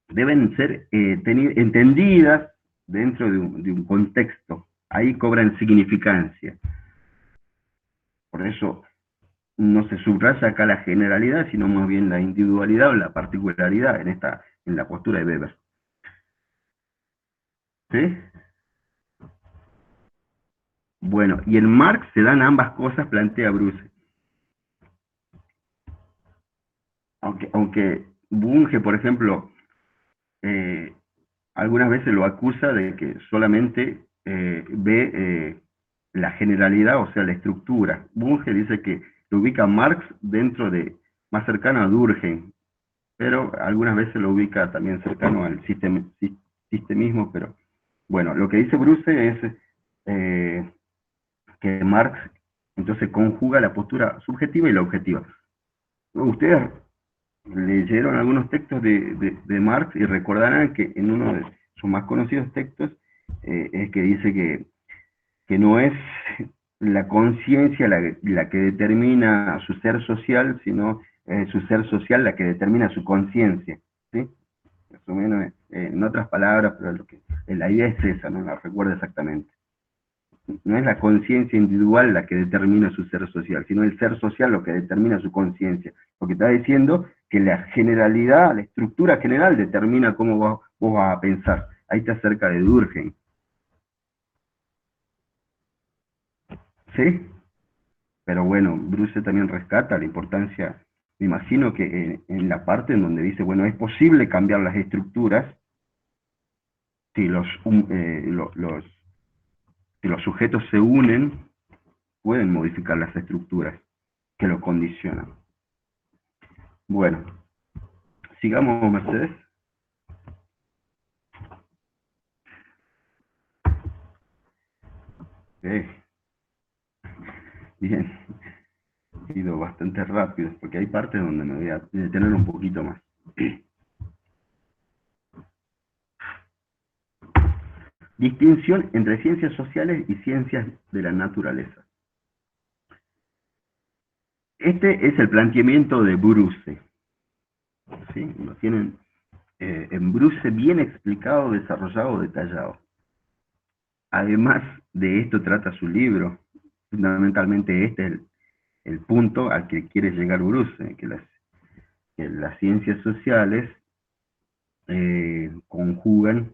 Speaker 1: deben ser entendidas dentro de un contexto, ahí cobran significancia. Por eso no se subraya acá la generalidad, sino más bien la individualidad o la particularidad en la postura de Weber. ¿Sí? Bueno, y en Marx se dan ambas cosas, plantea Bruce. Aunque Bunge, por ejemplo, eh, algunas veces lo acusa de que solamente ve la generalidad, o sea, la estructura. Bunge dice que lo ubica a Marx dentro más cercano a Durkheim, pero algunas veces lo ubica también cercano al sistemismo, pero bueno, lo que dice Bruce es que Marx entonces conjuga la postura subjetiva y la objetiva. Ustedes leyeron algunos textos de Marx y recordarán que en uno de sus más conocidos textos es que dice que no es la conciencia la que determina su ser social, sino su ser social la que determina su conciencia, ¿sí? Más o menos, en otras palabras, pero la idea es esa, no la recuerdo exactamente. No es la conciencia individual la que determina su ser social, sino el ser social lo que determina su conciencia. Porque está diciendo que la generalidad, la estructura general determina cómo vos vas a pensar. Ahí está cerca de Durkheim. ¿Sí? Pero bueno, Bruce también rescata la importancia, me imagino que en la parte en donde dice, bueno, es posible cambiar las estructuras si si los sujetos se unen, pueden modificar las estructuras que lo condicionan. Bueno, sigamos, Mercedes. Bien, he ido bastante rápido, porque hay partes donde me voy a detener un poquito más. Distinción entre ciencias sociales y ciencias de la naturaleza. Este es el planteamiento de Bruce. ¿Sí? Lo tienen en Bruce bien explicado, desarrollado, detallado. Además de esto trata su libro. Fundamentalmente este es el punto al que quiere llegar Bruce, que que las ciencias sociales conjugan,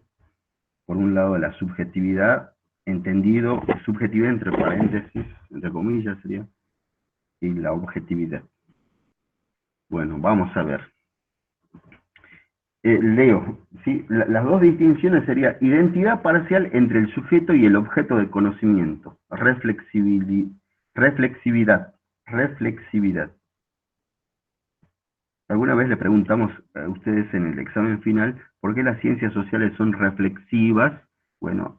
Speaker 1: por un lado, la subjetividad, entendido, subjetividad entre paréntesis, entre comillas sería, y la objetividad. Bueno, vamos a ver. Leo, ¿sí? Las dos distinciones serían identidad parcial entre el sujeto y el objeto de conocimiento, reflexividad. Alguna vez le preguntamos a ustedes en el examen final por qué las ciencias sociales son reflexivas. Bueno,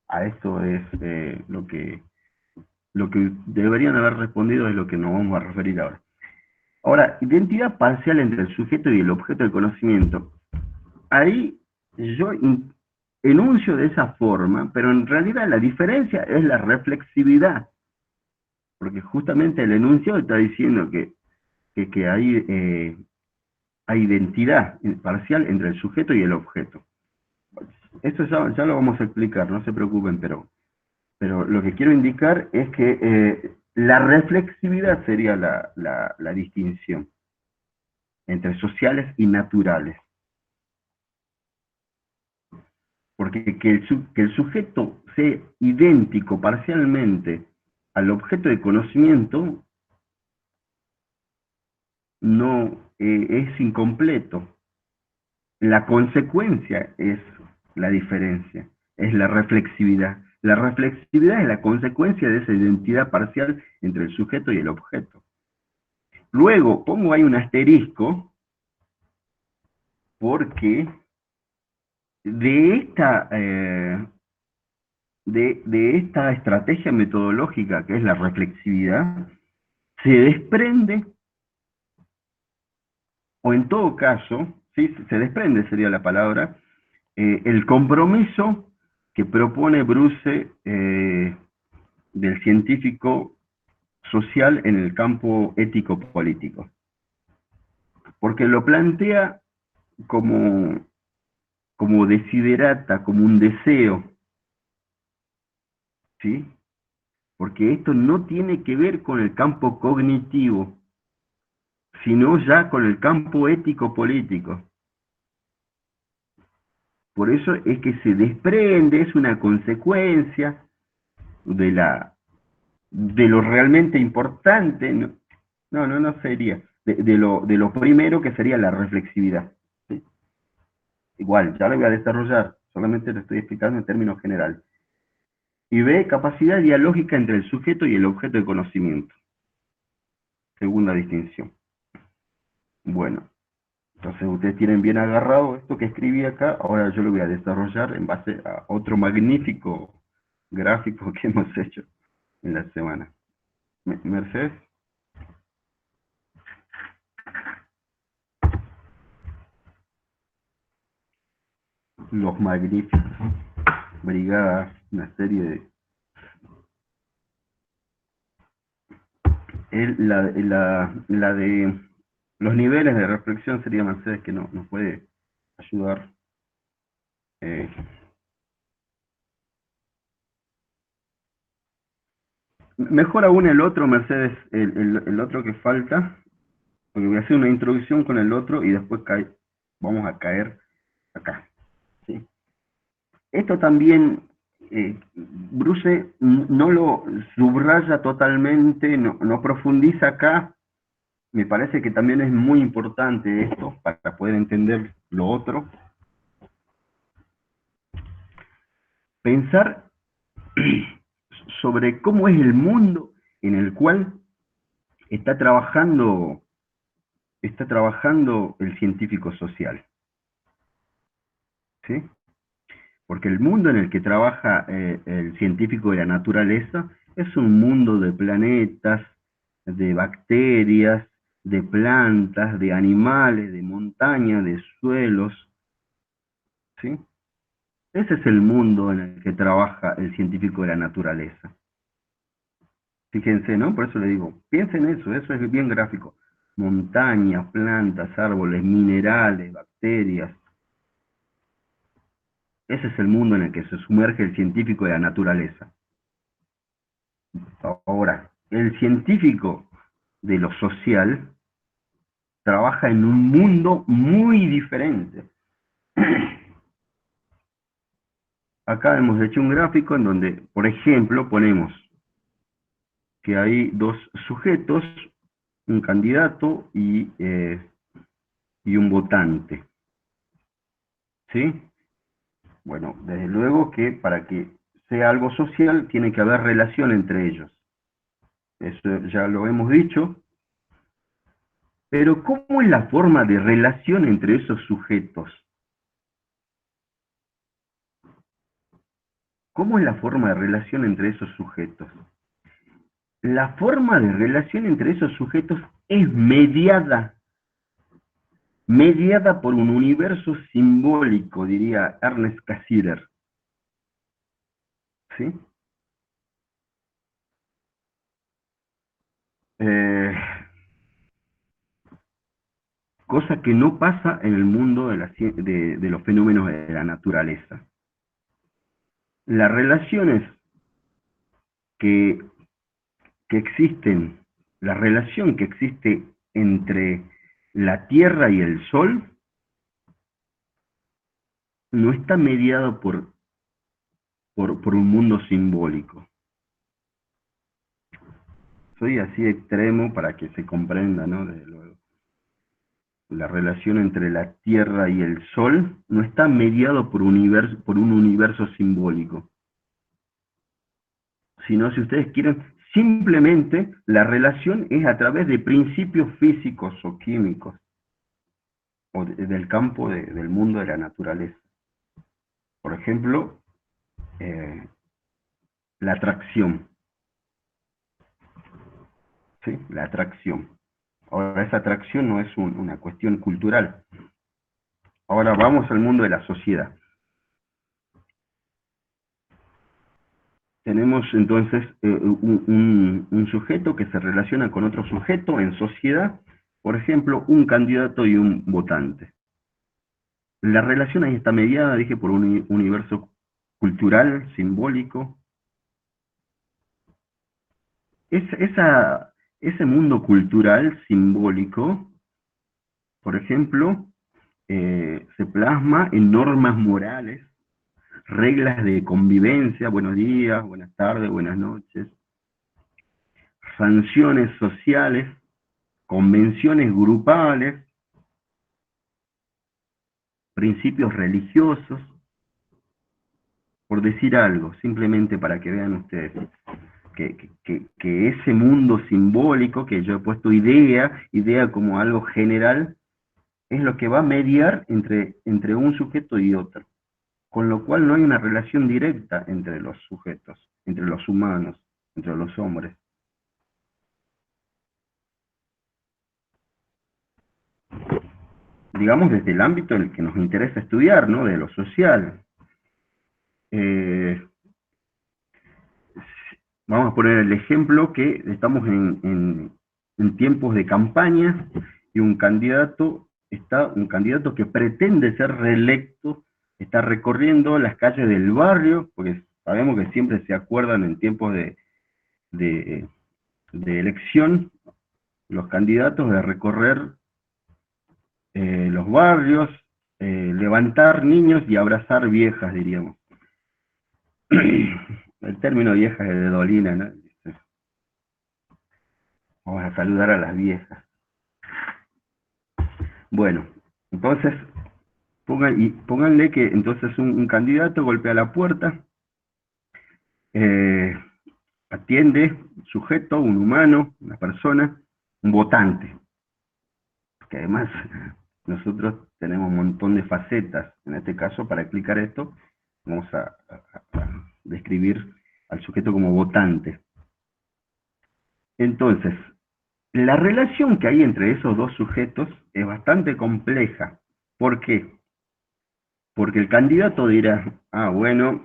Speaker 1: a esto es lo que deberían haber respondido, es lo que nos vamos a referir ahora. Ahora, identidad parcial entre el sujeto y el objeto del conocimiento. Ahí yo enuncio de esa forma, pero en realidad la diferencia es la reflexividad, porque justamente el enunciado está diciendo que hay identidad parcial entre el sujeto y el objeto. Esto ya lo vamos a explicar, no se preocupen, pero lo que quiero indicar es que la reflexividad sería la distinción entre sociales y naturales. Porque que el sujeto sea idéntico parcialmente al objeto de conocimiento no es incompleto. La consecuencia es la diferencia, es la reflexividad. La reflexividad es la consecuencia de esa identidad parcial entre el sujeto y el objeto. Luego, pongo ahí un asterisco, porque de esta estrategia metodológica que es la reflexividad, se desprende, o en todo caso, ¿sí? Se desprende sería la palabra, el compromiso que propone Bruce del científico social en el campo ético-político. Porque lo plantea como desiderata, como un deseo, ¿sí? Porque esto no tiene que ver con el campo cognitivo, sino ya con el campo ético-político. Por eso es que se desprende, es una consecuencia de lo realmente importante, no sería, de lo primero que sería la reflexividad. ¿Sí? Igual, ya lo voy a desarrollar, solamente lo estoy explicando en términos generales. Y B, capacidad dialógica entre el sujeto y el objeto de conocimiento. Segunda distinción. Bueno, entonces ustedes tienen bien agarrado esto que escribí acá, ahora yo lo voy a desarrollar en base a otro magnífico gráfico que hemos hecho en la semana. Mercedes. Los magníficos. Brigada, una serie de... La de los niveles de reflexión sería Mercedes, que nos puede ayudar. Mejor aún el otro, Mercedes, el otro que falta, porque voy a hacer una introducción con el otro y después vamos a caer acá. ¿Sí? Esto también, Bruce no lo subraya totalmente, no profundiza acá. Me parece que también es muy importante esto para poder entender lo otro. Pensar sobre cómo es el mundo en el cual está trabajando el científico social. ¿Sí? Porque el mundo en el que trabaja el científico de la naturaleza es un mundo de planetas, de bacterias, de plantas, de animales, de montañas, de suelos. ¿Sí? Ese es el mundo en el que trabaja el científico de la naturaleza. Fíjense, ¿no? Por eso le digo, piensen eso es bien gráfico. Montañas, plantas, árboles, minerales, bacterias. Ese es el mundo en el que se sumerge el científico de la naturaleza. Ahora, el científico de lo social trabaja en un mundo muy diferente. Acá hemos hecho un gráfico en donde, por ejemplo, ponemos que hay dos sujetos, un candidato y un votante. ¿Sí? Bueno, desde luego que para que sea algo social tiene que haber relación entre ellos. Eso ya lo hemos dicho. Pero ¿cómo es la forma de relación entre esos sujetos? ¿Cómo es la forma de relación entre esos sujetos? La forma de relación entre esos sujetos es mediada por un universo simbólico, diría Ernest Cassirer. ¿Sí? Eh, Cosa que no pasa en el mundo de los fenómenos de la naturaleza. Las relaciones que, que existen, la relación que existe entre la Tierra y el Sol no está mediado por un mundo simbólico. Soy así extremo para que se comprenda, ¿no? Desde luego. La relación entre la Tierra y el Sol no está mediado por un universo simbólico, sino, si ustedes quieren, simplemente la relación es a través de principios físicos o químicos, o del campo del mundo de la naturaleza. Por ejemplo, la atracción. ¿Sí? La atracción. Ahora, esa atracción no es una cuestión cultural. Ahora vamos al mundo de la sociedad. Tenemos entonces un sujeto que se relaciona con otro sujeto en sociedad, por ejemplo, un candidato y un votante. La relación ahí está mediada, dije, por un universo cultural, simbólico. Ese mundo cultural, simbólico, por ejemplo, se plasma en normas morales, reglas de convivencia, buenos días, buenas tardes, buenas noches, sanciones sociales, convenciones grupales, principios religiosos, por decir algo, simplemente para que vean ustedes que ese mundo simbólico, que yo he puesto idea como algo general, es lo que va a mediar entre un sujeto y otro, con lo cual no hay una relación directa entre los sujetos, entre los humanos, entre los hombres. Digamos desde el ámbito en el que nos interesa estudiar, ¿no? De lo social. Vamos a poner el ejemplo que estamos en tiempos de campaña y un candidato que pretende ser reelecto está recorriendo las calles del barrio, porque sabemos que siempre se acuerdan en tiempos de elección los candidatos de recorrer los barrios, levantar niños y abrazar viejas, diríamos. El término vieja es de Dolina, ¿no? Vamos a saludar a las viejas. Bueno, entonces, pónganle que entonces un candidato golpea la puerta, atiende, sujeto, un humano, una persona, un votante. Que además nosotros tenemos un montón de facetas. En este caso, para explicar esto, vamos a describir al sujeto como votante. Entonces, la relación que hay entre esos dos sujetos es bastante compleja. ¿Por qué? Porque el candidato dirá, bueno,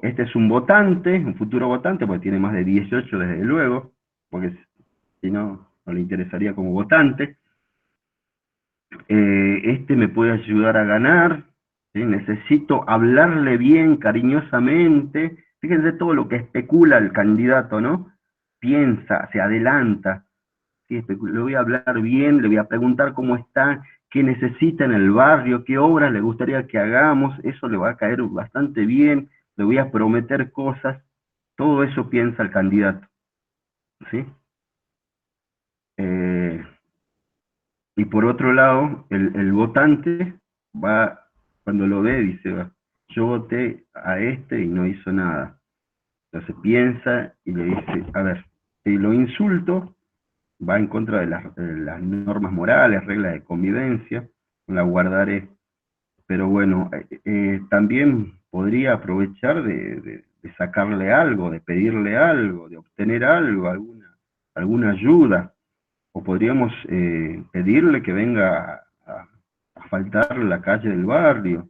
Speaker 1: este es un votante, un futuro votante, porque tiene más de 18 desde luego, porque si no, no le interesaría como votante. Este me puede ayudar a ganar, ¿sí? Necesito hablarle bien, cariñosamente. Fíjense todo lo que especula el candidato, ¿no? Piensa, se adelanta. ¿Qué le voy a hablar bien, le voy a preguntar cómo está, qué necesita en el barrio, qué obras le gustaría que hagamos, eso le va a caer bastante bien, le voy a prometer cosas, todo eso piensa el candidato, ¿sí? Eh, y por otro lado, el votante va, cuando lo ve, dice, yo voté a este y no hizo nada. Entonces piensa y le dice, a ver, si lo insulto, va en contra de las normas morales, reglas de convivencia, la guardaré. Pero bueno, también podría aprovechar de sacarle algo, de pedirle algo, de obtener algo, alguna ayuda, o podríamos pedirle que venga a faltar la calle del barrio.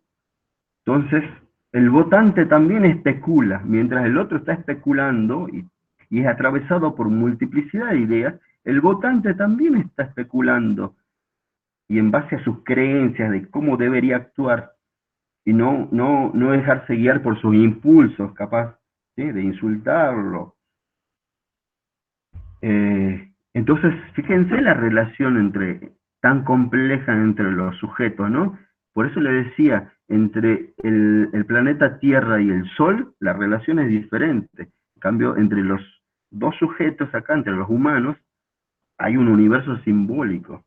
Speaker 1: Entonces, el votante también especula, mientras el otro está especulando y es atravesado por multiplicidad de ideas, el votante también está especulando y en base a sus creencias de cómo debería actuar y no dejarse guiar por sus impulsos, capaz, ¿sí?, de insultarlo. Entonces, fíjense la relación tan compleja entre los sujetos, ¿no? Por eso le decía, entre el planeta Tierra y el Sol, la relación es diferente. En cambio, entre los dos sujetos acá, entre los humanos, hay un universo simbólico.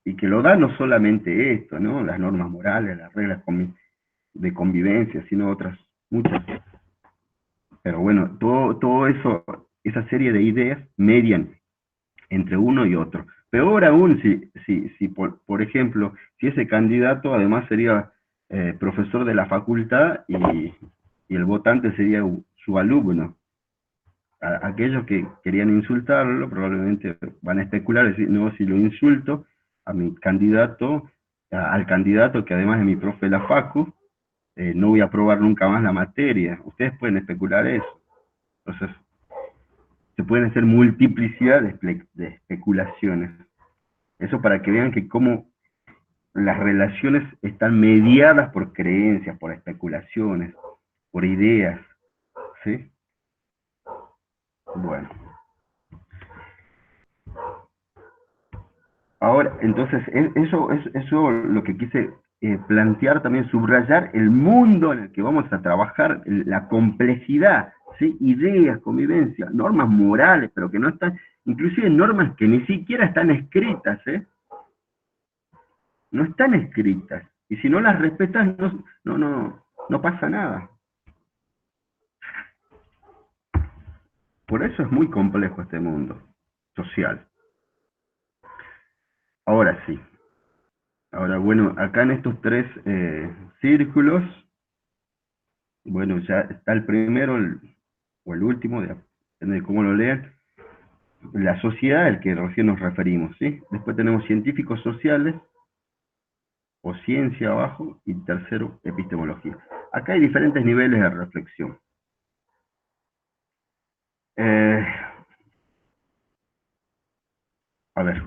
Speaker 1: Y que lo da no solamente esto, ¿no? Las normas morales, las reglas de convivencia, sino otras muchas. Pero bueno, todo eso, esa serie de ideas median entre uno y otro. Peor aún si por ejemplo, si ese candidato además sería profesor de la facultad y el votante sería su alumno. Aquellos que querían insultarlo probablemente van a especular, decir, no, si lo insulto a mi candidato, al candidato que además es mi profe de la facu, no voy a aprobar nunca más la materia. Ustedes pueden especular eso. Entonces, se pueden hacer multiplicidad de especulaciones. Eso para que vean que cómo las relaciones están mediadas por creencias, por especulaciones, por ideas, ¿sí? Bueno. Ahora, entonces, eso lo que quise plantear también, subrayar el mundo en el que vamos a trabajar, la complejidad, ¿sí? Ideas, convivencia, normas morales, pero que no están, inclusive normas que ni siquiera están escritas, ¿eh? No están escritas. Y si no las respetas, no pasa nada. Por eso es muy complejo este mundo social. Ahora sí. Ahora, bueno, acá en estos tres círculos, bueno, ya está el primero o el último, depende de cómo lo lean, la sociedad al que recién nos referimos, ¿sí? Después tenemos científicos sociales, o ciencia abajo, y tercero, epistemología. Acá hay diferentes niveles de reflexión. A ver.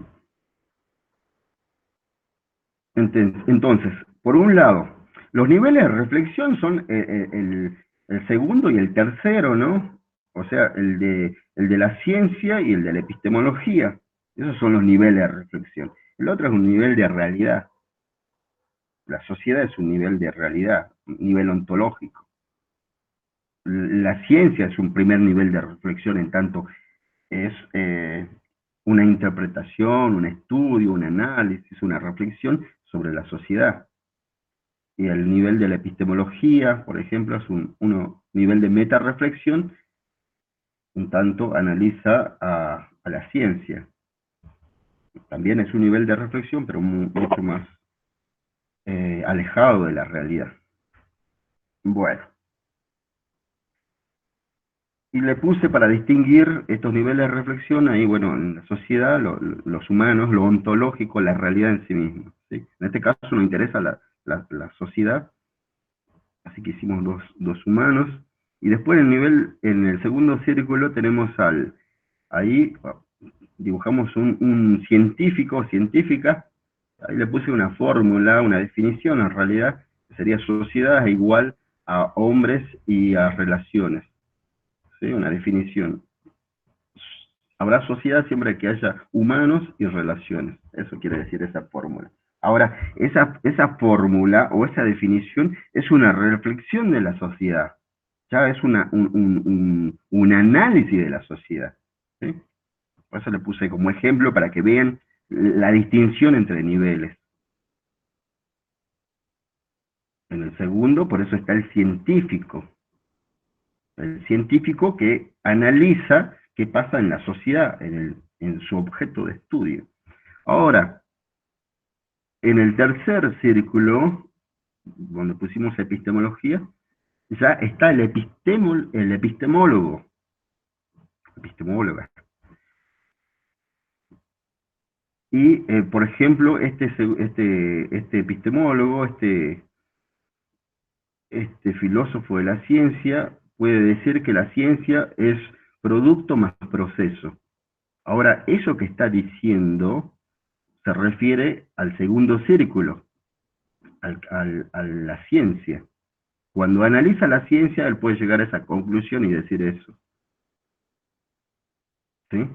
Speaker 1: Entonces, por un lado, los niveles de reflexión son el segundo y el tercero, ¿no? O sea, el de la ciencia y el de la epistemología. Esos son los niveles de reflexión. El otro es un nivel de realidad. La sociedad es un nivel de realidad, un nivel ontológico. La ciencia es un primer nivel de reflexión, en tanto es una interpretación, un estudio, un análisis, una reflexión sobre la sociedad. Y el nivel de la epistemología, por ejemplo, es un nivel de metarreflexión, un tanto analiza a la ciencia. También es un nivel de reflexión, pero mucho más alejado de la realidad. Bueno. Y le puse para distinguir estos niveles de reflexión, ahí, bueno, en la sociedad, los humanos, lo ontológico, la realidad en sí misma, ¿sí? En este caso nos interesa la sociedad, así que hicimos dos humanos, y después en el segundo círculo tenemos ahí dibujamos un científico, científica, ahí le puse una fórmula, una definición en realidad, que sería sociedad igual a hombres y a relaciones, ¿sí? Una definición. Habrá sociedad siempre que haya humanos y relaciones. Eso quiere decir esa fórmula. Ahora, esa fórmula o esa definición es una reflexión de la sociedad. Ya es un análisis de la sociedad. ¿Sí? Por eso le puse como ejemplo para que vean la distinción entre niveles. En el segundo, por eso está el científico. El científico que analiza qué pasa en la sociedad, en su objeto de estudio. Ahora, en el tercer círculo, donde pusimos epistemología, ya está el epistemólogo, epistemóloga. Y, por ejemplo, este epistemólogo, este filósofo de la ciencia, puede decir que la ciencia es producto más proceso. Ahora, eso que está diciendo se refiere al segundo círculo, a la ciencia. Cuando analiza la ciencia, él puede llegar a esa conclusión y decir eso. ¿Sí?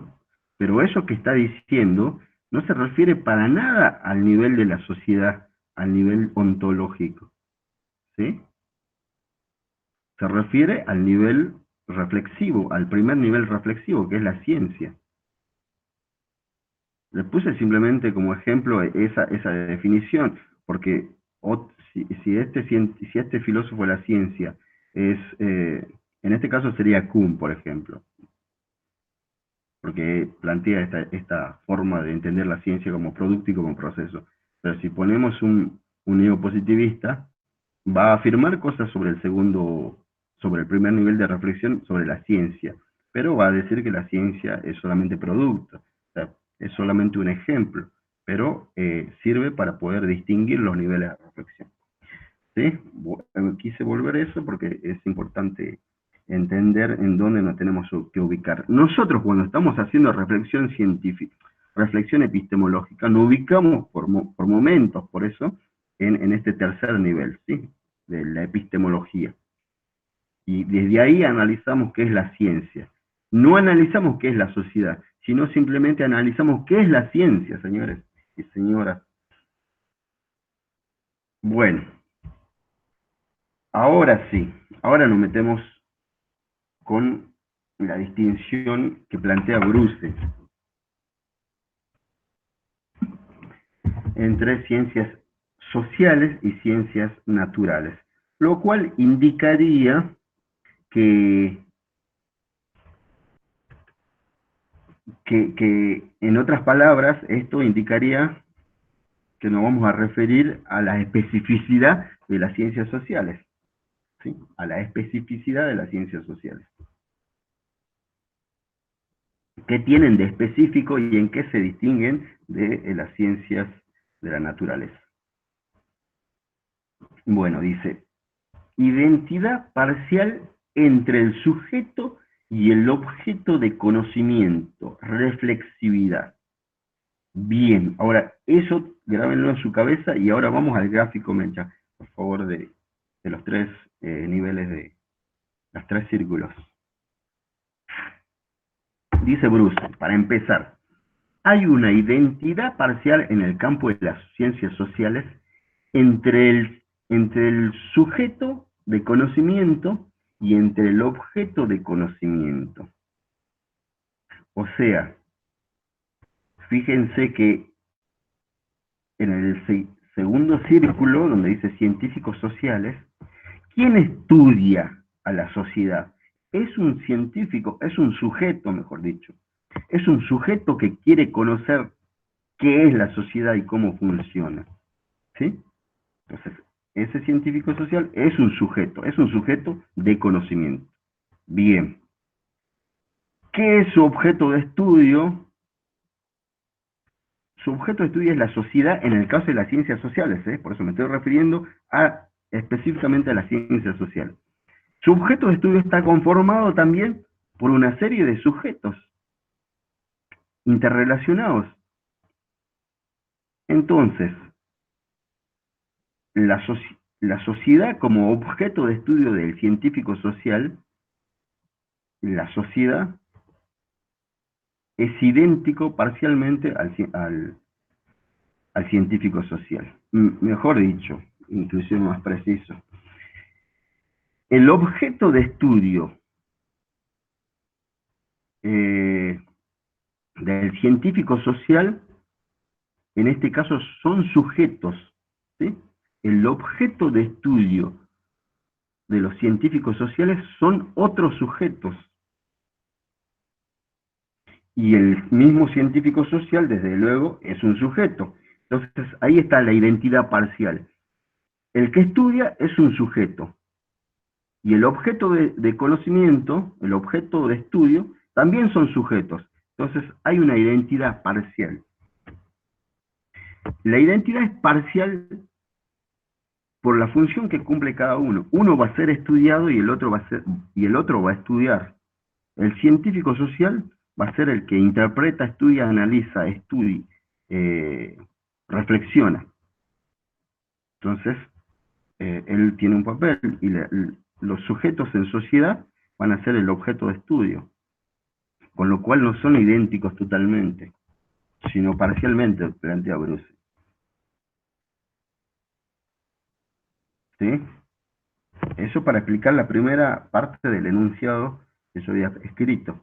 Speaker 1: Pero eso que está diciendo no se refiere para nada al nivel de la sociedad, al nivel ontológico. ¿Sí? Se refiere al nivel reflexivo, al primer nivel reflexivo, que es la ciencia. Le puse simplemente como ejemplo esa definición, porque si este filósofo de la ciencia es, en este caso sería Kuhn, por ejemplo, porque plantea esta forma de entender la ciencia como producto y como proceso. Pero si ponemos un neopositivista, va a afirmar cosas sobre el primer nivel de reflexión sobre la ciencia, pero va a decir que la ciencia es solamente producto, o sea, es solamente un ejemplo, pero sirve para poder distinguir los niveles de reflexión. ¿Sí? Quise volver a eso porque es importante entender en dónde nos tenemos que ubicar. Nosotros cuando estamos haciendo reflexión científica, reflexión epistemológica, nos ubicamos por momentos, por eso, en este tercer nivel, ¿sí? De la epistemología. Y desde ahí analizamos qué es la ciencia. No analizamos qué es la sociedad, sino simplemente analizamos qué es la ciencia, señores y señoras. Bueno, ahora sí, ahora nos metemos con la distinción que plantea Bruce entre ciencias sociales y ciencias naturales, lo cual indicaría que en otras palabras, esto indicaría que nos vamos a referir a la especificidad de las ciencias sociales, ¿sí? A la especificidad de las ciencias sociales. ¿Qué tienen de específico y en qué se distinguen de las ciencias de la naturaleza? Bueno, dice, identidad parcial entre el sujeto y el objeto de conocimiento, reflexividad. Bien, ahora eso grábenlo en su cabeza y ahora vamos al gráfico, Mecha, por favor, de los tres niveles de los tres círculos. Dice Bruce, para empezar, hay una identidad parcial en el campo de las ciencias sociales entre el sujeto de conocimiento y entre el objeto de conocimiento. O sea, fíjense que en el segundo círculo, donde dice científicos sociales, ¿quién estudia a la sociedad? Es un científico, es un sujeto, mejor dicho. Es un sujeto que quiere conocer qué es la sociedad y cómo funciona. ¿Sí? Entonces, ese científico social es un sujeto de conocimiento. Bien. ¿Qué es su objeto de estudio? Su objeto de estudio es la sociedad en el caso de las ciencias sociales, por eso me estoy refiriendo específicamente a las ciencias sociales. Su objeto de estudio está conformado también por una serie de sujetos interrelacionados. Entonces, la sociedad como objeto de estudio del científico social, la sociedad es idéntico parcialmente al científico social. Mejor dicho, inclusive más preciso. El objeto de estudio del científico social, en este caso, son sujetos, ¿sí? El objeto de estudio de los científicos sociales son otros sujetos. Y el mismo científico social, desde luego, es un sujeto. Entonces, ahí está la identidad parcial. El que estudia es un sujeto. Y el objeto de conocimiento, el objeto de estudio, también son sujetos. Entonces, hay una identidad parcial. La identidad es parcial por la función que cumple cada uno. Uno va a ser estudiado y el otro va a estudiar. El científico social va a ser el que interpreta, estudia, analiza, reflexiona. Entonces, él tiene un papel y los sujetos en sociedad van a ser el objeto de estudio, con lo cual no son idénticos totalmente, sino parcialmente, plantea Bruce. ¿Sí? Eso para explicar la primera parte del enunciado que yo había escrito.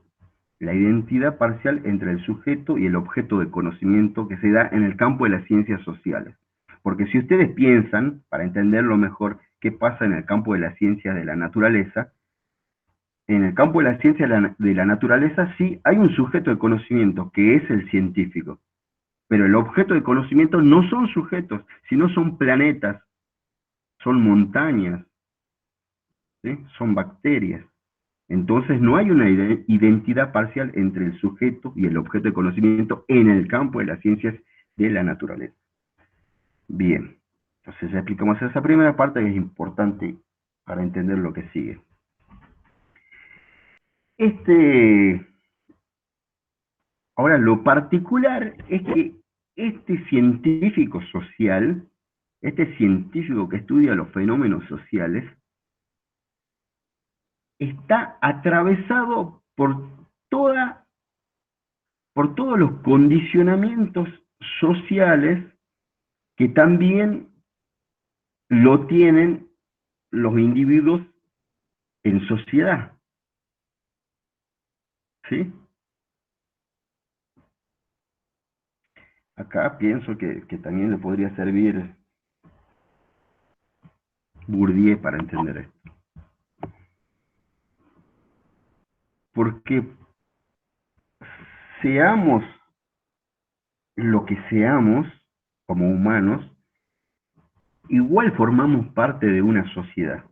Speaker 1: La identidad parcial entre el sujeto y el objeto de conocimiento que se da en el campo de las ciencias sociales. Porque si ustedes piensan, para entenderlo mejor, qué pasa en el campo de las ciencias de la naturaleza, en el campo de la ciencia de la naturaleza sí hay un sujeto de conocimiento, que es el científico. Pero el objeto de conocimiento no son sujetos, sino son planetas, son montañas, ¿sí? Son bacterias. Entonces no hay una identidad parcial entre el sujeto y el objeto de conocimiento en el campo de las ciencias de la naturaleza. Bien, entonces ya explicamos esa primera parte que es importante para entender lo que sigue. Ahora, lo particular es que este científico social, este científico que estudia los fenómenos sociales, está atravesado por todos los condicionamientos sociales que también lo tienen los individuos en sociedad. ¿Sí? Acá pienso que también le podría servir Bourdieu para entender esto. Porque seamos lo que seamos como humanos, igual formamos parte de una sociedad.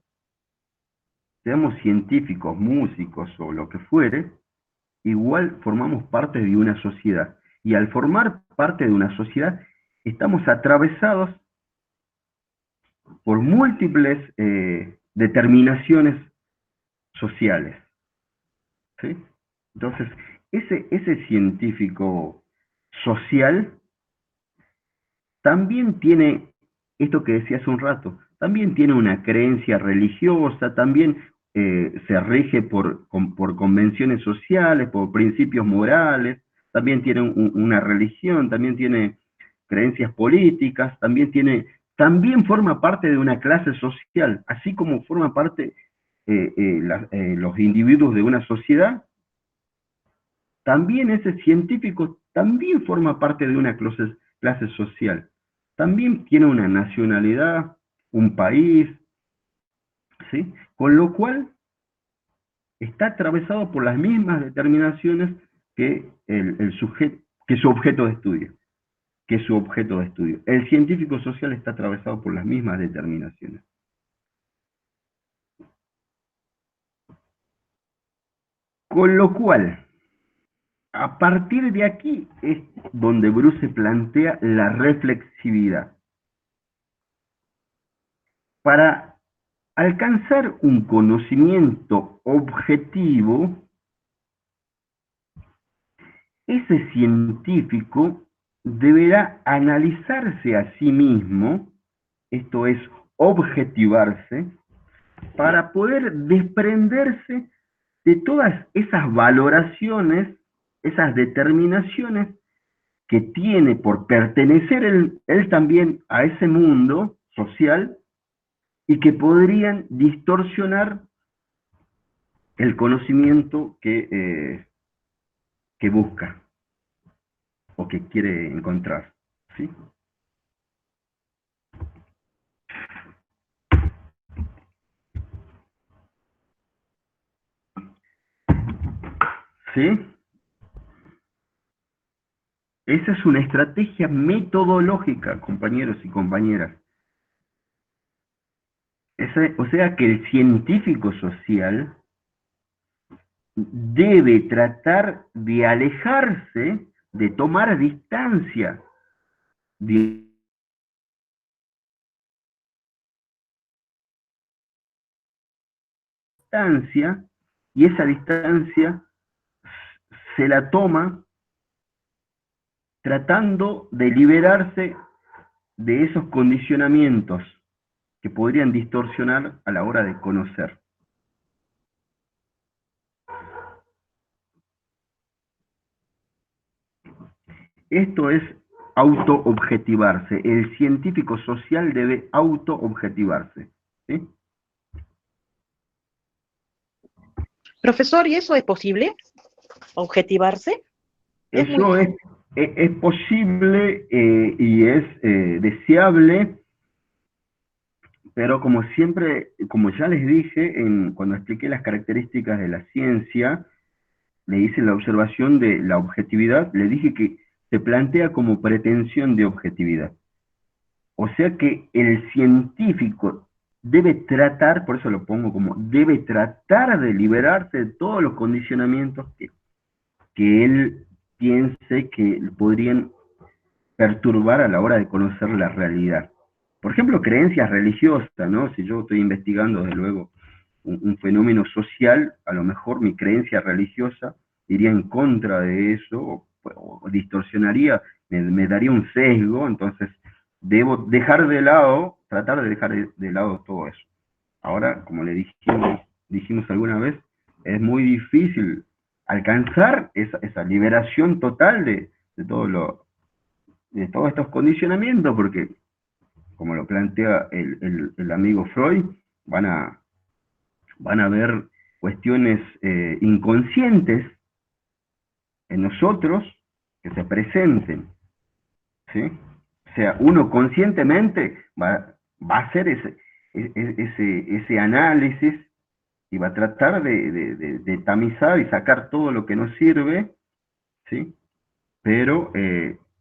Speaker 1: Seamos científicos, músicos o lo que fuere, igual formamos parte de una sociedad. Y al formar parte de una sociedad, estamos atravesados por múltiples determinaciones sociales. ¿Sí? Entonces, ese científico social también tiene, esto que decía hace un rato, también tiene una creencia religiosa, también se rige por convenciones sociales, por principios morales, también tiene una religión, también tiene creencias políticas, también forma parte de una clase social, así como forma parte los individuos de una sociedad, también ese científico también forma parte de una clase social, también tiene una nacionalidad, un país, ¿sí? Con lo cual está atravesado por las mismas determinaciones que su objeto de estudio. El científico social está atravesado por las mismas determinaciones. Con lo cual, a partir de aquí es donde Bruce plantea la reflexividad. Para alcanzar un conocimiento objetivo, ese científico deberá analizarse a sí mismo, esto es, objetivarse, para poder desprenderse de todas esas valoraciones esas determinaciones que tiene por pertenecer él también a ese mundo social y que podrían distorsionar el conocimiento que busca o que quiere encontrar. ¿Sí? ¿Sí? Esa es una estrategia metodológica, compañeros y compañeras. O sea que el científico social debe tratar de alejarse, de tomar distancia, y esa distancia se la toma tratando de liberarse de esos condicionamientos que podrían distorsionar a la hora de conocer. Esto es autoobjetivarse. El científico social debe autoobjetivarse. ¿Sí?
Speaker 3: Profesor, ¿y eso es posible? ¿Objetivarse?
Speaker 1: Eso es posible y es deseable, pero como siempre, como ya les dije cuando expliqué las características de la ciencia, le hice la observación de la objetividad, le dije que se plantea como pretensión de objetividad. O sea que el científico debe tratar, por eso lo pongo como, debe tratar de liberarse de todos los condicionamientos que él piense que podrían perturbar a la hora de conocer la realidad. Por ejemplo, creencias religiosas, ¿no? Si yo estoy investigando, desde luego, un fenómeno social, a lo mejor mi creencia religiosa iría en contra de eso, o distorsionaría, me daría un sesgo, entonces debo dejar de lado, tratar de dejar de lado todo eso. Ahora, como le dijimos alguna vez, es muy difícil alcanzar esa liberación total de todos estos condicionamientos, porque, como lo plantea el amigo Freud, van a haber cuestiones inconscientes en nosotros que se presenten, ¿sí? O sea, uno conscientemente va a hacer ese análisis y va a tratar de tamizar y sacar todo lo que nos sirve, ¿sí? Pero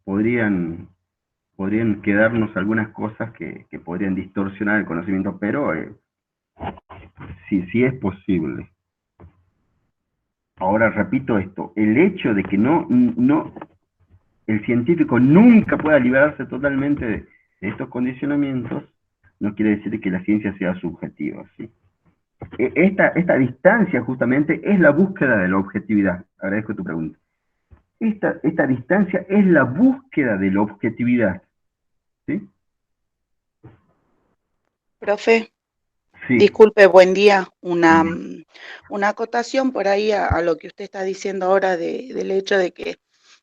Speaker 1: podrían quedarnos algunas cosas que podrían distorsionar el conocimiento, pero sí es posible. Ahora repito esto, el hecho de que el científico nunca pueda liberarse totalmente de estos condicionamientos, no quiere decir que la ciencia sea subjetiva, ¿sí? Esta distancia justamente es la búsqueda de la objetividad. Agradezco tu pregunta. Esta distancia es la búsqueda de la objetividad, ¿sí?
Speaker 3: Profe,
Speaker 1: Sí.
Speaker 3: disculpe, buen día. Una acotación por ahí a lo que usted está diciendo ahora del hecho de que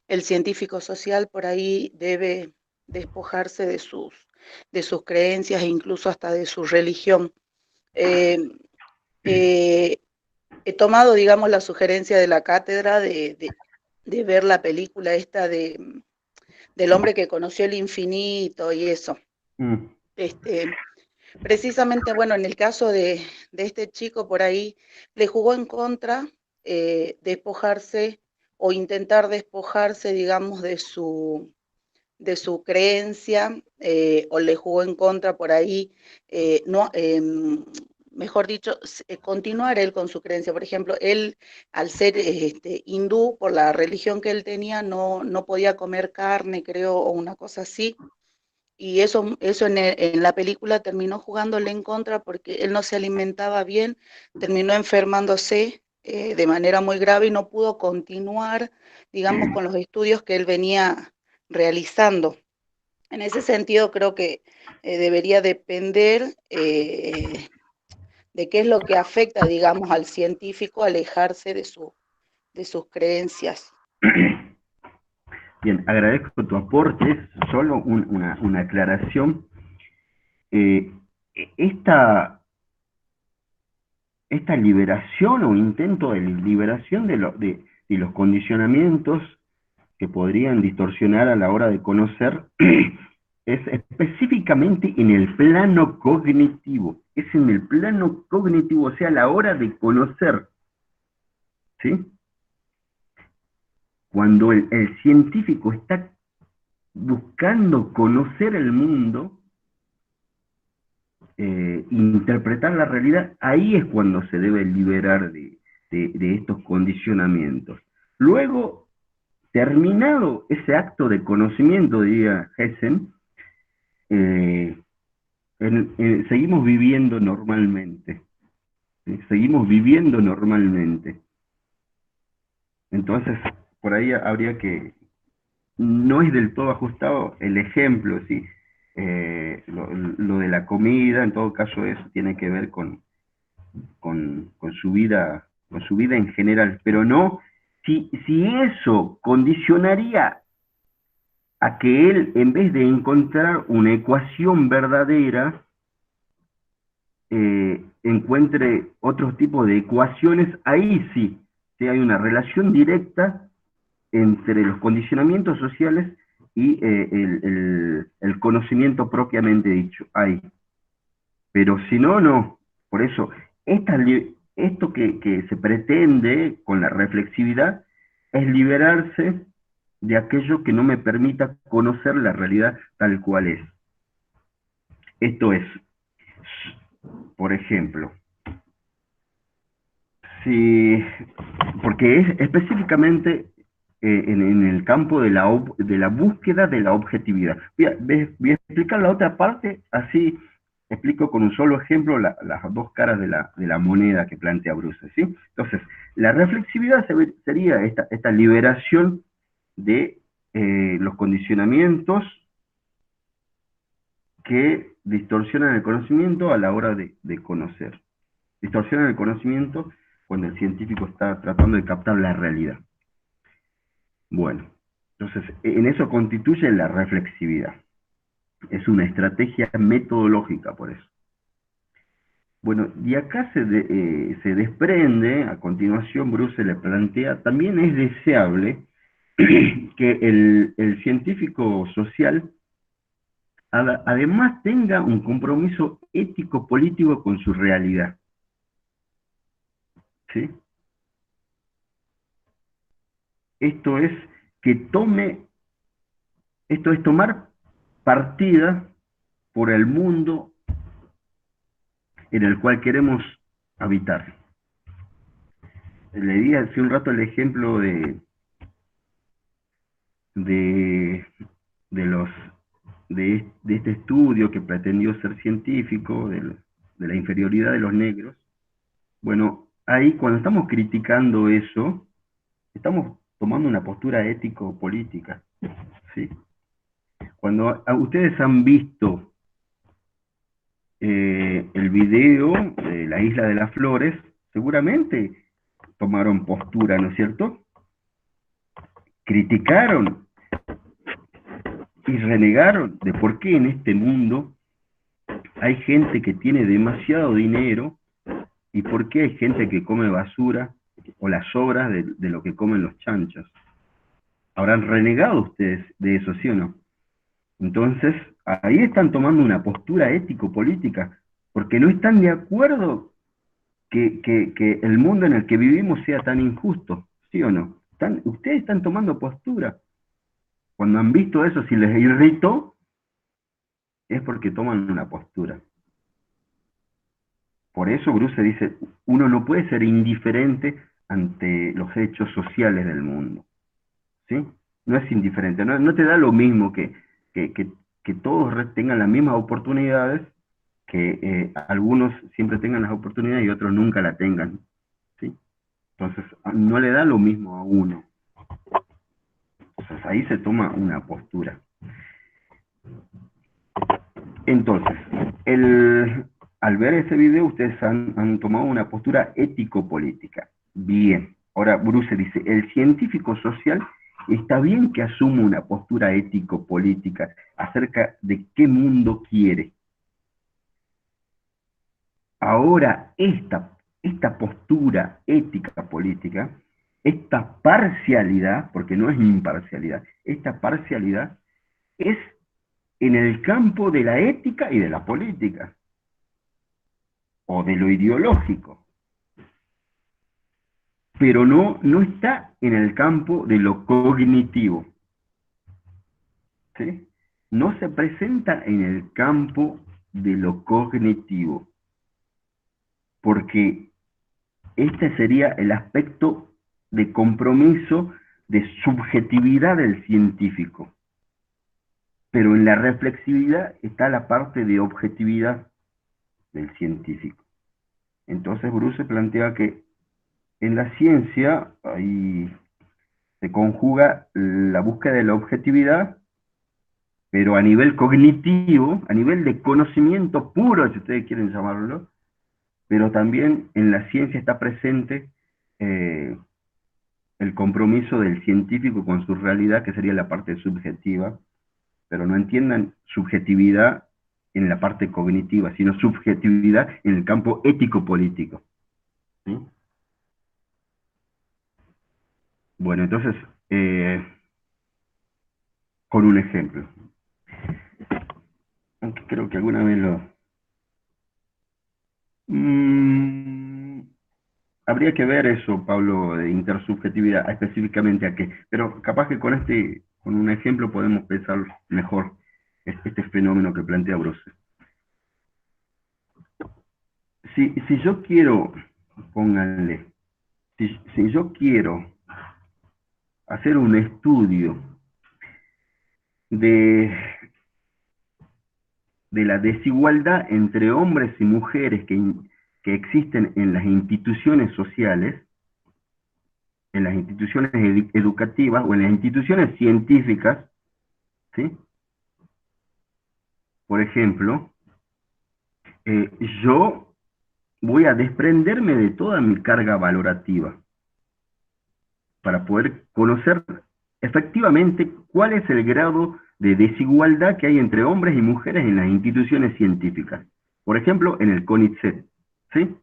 Speaker 3: el científico social por ahí debe despojarse de sus creencias e incluso hasta de su religión. Eh, he tomado, digamos, la sugerencia de la cátedra de ver la película esta del hombre que conoció el infinito y eso. Precisamente, bueno, en el caso de este chico por ahí, le jugó en contra despojarse o intentar despojarse, digamos, de su creencia, o le jugó en contra por ahí, mejor dicho, continuar él con su creencia. Por ejemplo, él, al ser hindú, por la religión que él tenía, no podía comer carne, creo, o una cosa así. Y eso en la película terminó jugándole en contra porque él no se alimentaba bien, terminó enfermándose de manera muy grave y no pudo continuar, digamos, con los estudios que él venía realizando. En ese sentido, creo que debería depender de qué es lo que afecta, digamos, al científico alejarse de sus creencias.
Speaker 1: Bien, agradezco tu aporte, solo una aclaración. Eh, esta, esta liberación o intento de liberación de los condicionamientos que podrían distorsionar a la hora de conocer es específicamente en el plano cognitivo. Es en el plano cognitivo, o sea, a la hora de conocer, ¿sí? Cuando el científico está buscando conocer el mundo, interpretar la realidad, ahí es cuando se debe liberar de estos condicionamientos. Luego, terminado ese acto de conocimiento, diría Hessen, eh, seguimos viviendo normalmente. ¿Sí? Seguimos viviendo normalmente. Entonces, por ahí habría que, no es del todo ajustado el ejemplo, ¿sí? Lo de la comida, en todo caso, eso tiene que ver con con su vida en general, pero no, si eso condicionaría a que él, en vez de encontrar una ecuación verdadera, encuentre otros tipos de ecuaciones, ahí sí, sí hay una relación directa entre los condicionamientos sociales y el conocimiento propiamente dicho, ahí. Pero si no, no. Por eso, esto que se pretende con la reflexividad es liberarse de aquello que no me permita conocer la realidad tal cual es. Esto es, por ejemplo, si, porque es específicamente en el campo de la búsqueda de la objetividad. Voy a explicar la otra parte, así explico con un solo ejemplo las dos caras de la moneda que plantea Bruce, ¿sí? Entonces, la reflexividad sería esta liberación de los condicionamientos que distorsionan el conocimiento a la hora de conocer. Distorsionan el conocimiento cuando el científico está tratando de captar la realidad. Bueno, entonces, en eso constituye la reflexividad. Es una estrategia metodológica, por eso. Bueno, y acá se desprende, a continuación Bruce le plantea, también es deseable que el científico social además tenga un compromiso ético-político con su realidad. ¿Sí? Esto es esto es tomar partida por el mundo en el cual queremos habitar. Le di hace un rato el ejemplo de, de los de este estudio que pretendió ser científico, de la inferioridad de los negros. Bueno, ahí cuando estamos criticando eso, estamos tomando una postura ético-política, ¿sí? Cuando ustedes han visto el video de la Isla de las Flores, seguramente tomaron postura, ¿no es cierto? Criticaron y renegaron de por qué en este mundo hay gente que tiene demasiado dinero y por qué hay gente que come basura o las sobras de lo que comen los chanchos. ¿Habrán renegado ustedes de eso, sí o no? Entonces, ahí están tomando una postura ético-política, porque no están de acuerdo que el mundo en el que vivimos sea tan injusto, ¿sí o no? Ustedes están tomando postura. Cuando han visto eso, si les irritó, es porque toman una postura. Por eso Bruce dice, uno no puede ser indiferente ante los hechos sociales del mundo. ¿Sí? No es indiferente, no te da lo mismo que todos tengan las mismas oportunidades, que algunos siempre tengan las oportunidades y otros nunca la tengan. ¿Sí? Entonces, no le da lo mismo a uno. Entonces, ahí se toma una postura. Entonces, al ver ese video, ustedes han tomado una postura ético-política. Bien. Ahora Bruce dice, el científico social está bien que asuma una postura ético-política acerca de qué mundo quiere. Ahora, esta postura ética-política, esta parcialidad, porque no es imparcialidad, esta parcialidad es en el campo de la ética y de la política, o de lo ideológico, pero no está en el campo de lo cognitivo, ¿sí? No se presenta en el campo de lo cognitivo, porque este sería el aspecto de compromiso, de subjetividad del científico. Pero en la reflexividad está la parte de objetividad del científico. Entonces Bruce plantea que en la ciencia ahí se conjuga la búsqueda de la objetividad, pero a nivel cognitivo, a nivel de conocimiento puro, si ustedes quieren llamarlo, pero también en la ciencia está presente el compromiso del científico con su realidad, que sería la parte subjetiva, pero no entiendan subjetividad en la parte cognitiva, sino subjetividad en el campo ético-político. ¿Sí? Bueno, entonces, con un ejemplo. Aunque creo que alguna vez lo... habría que ver eso, Pablo, de intersubjetividad, específicamente a qué. Pero capaz que con un ejemplo podemos pensar mejor este fenómeno que plantea Bruce. Si yo quiero, pónganle, si yo quiero hacer un estudio de la desigualdad entre hombres y mujeres que existen en las instituciones sociales, en las instituciones educativas o en las instituciones científicas, ¿sí? Por ejemplo, yo voy a desprenderme de toda mi carga valorativa para poder conocer efectivamente cuál es el grado de desigualdad que hay entre hombres y mujeres en las instituciones científicas. Por ejemplo, en el CONICET, ¿sí?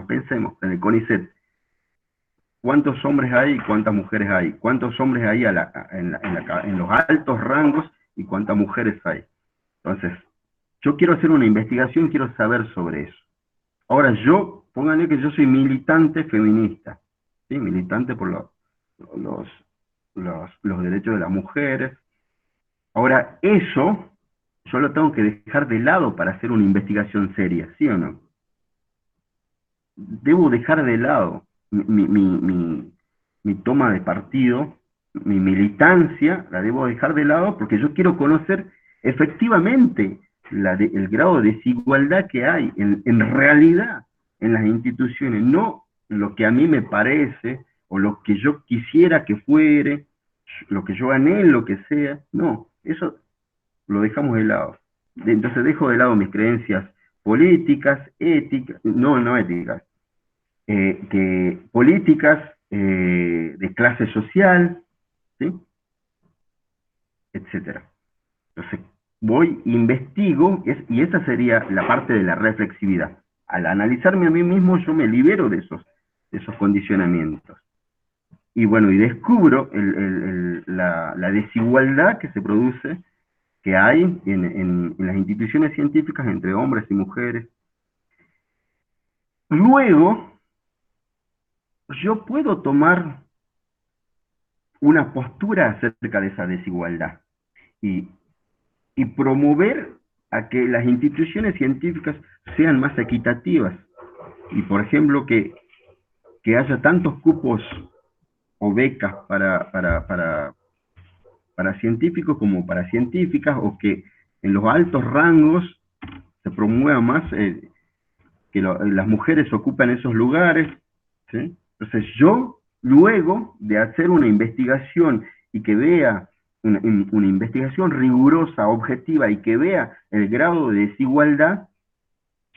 Speaker 1: Pensemos, en el CONICET. ¿Cuántos hombres hay y cuántas mujeres hay? ¿Cuántos hombres hay en los altos rangos y cuántas mujeres hay? Entonces, yo quiero hacer una investigación, quiero saber sobre eso. Ahora pónganle que yo soy militante feminista, ¿sí? Militante por los derechos de las mujeres. Ahora, eso yo lo tengo que dejar de lado para hacer una investigación seria, ¿sí o no? Debo dejar de lado mi toma de partido, mi militancia, la debo dejar de lado porque yo quiero conocer efectivamente el grado de desigualdad que hay en realidad en las instituciones, no lo que a mí me parece o lo que yo quisiera que fuere, lo que yo anhelo, lo que sea, no, eso lo dejamos de lado. Entonces dejo de lado mis creencias políticas, éticas, no éticas, políticas, de clase social, ¿sí? Etcétera. Entonces, investigo, y esa sería la parte de la reflexividad. Al analizarme a mí mismo, yo me libero de esos condicionamientos. Y bueno, y descubro la desigualdad que se produce, que hay en las instituciones científicas entre hombres y mujeres. Luego, yo puedo tomar una postura acerca de esa desigualdad y promover a que las instituciones científicas sean más equitativas. Y por ejemplo, que haya tantos cupos o becas para científicos como para científicas, o que en los altos rangos se promueva más que las mujeres ocupan esos lugares, ¿sí? Entonces yo, luego de hacer una investigación y que vea una investigación rigurosa, objetiva, y que vea el grado de desigualdad,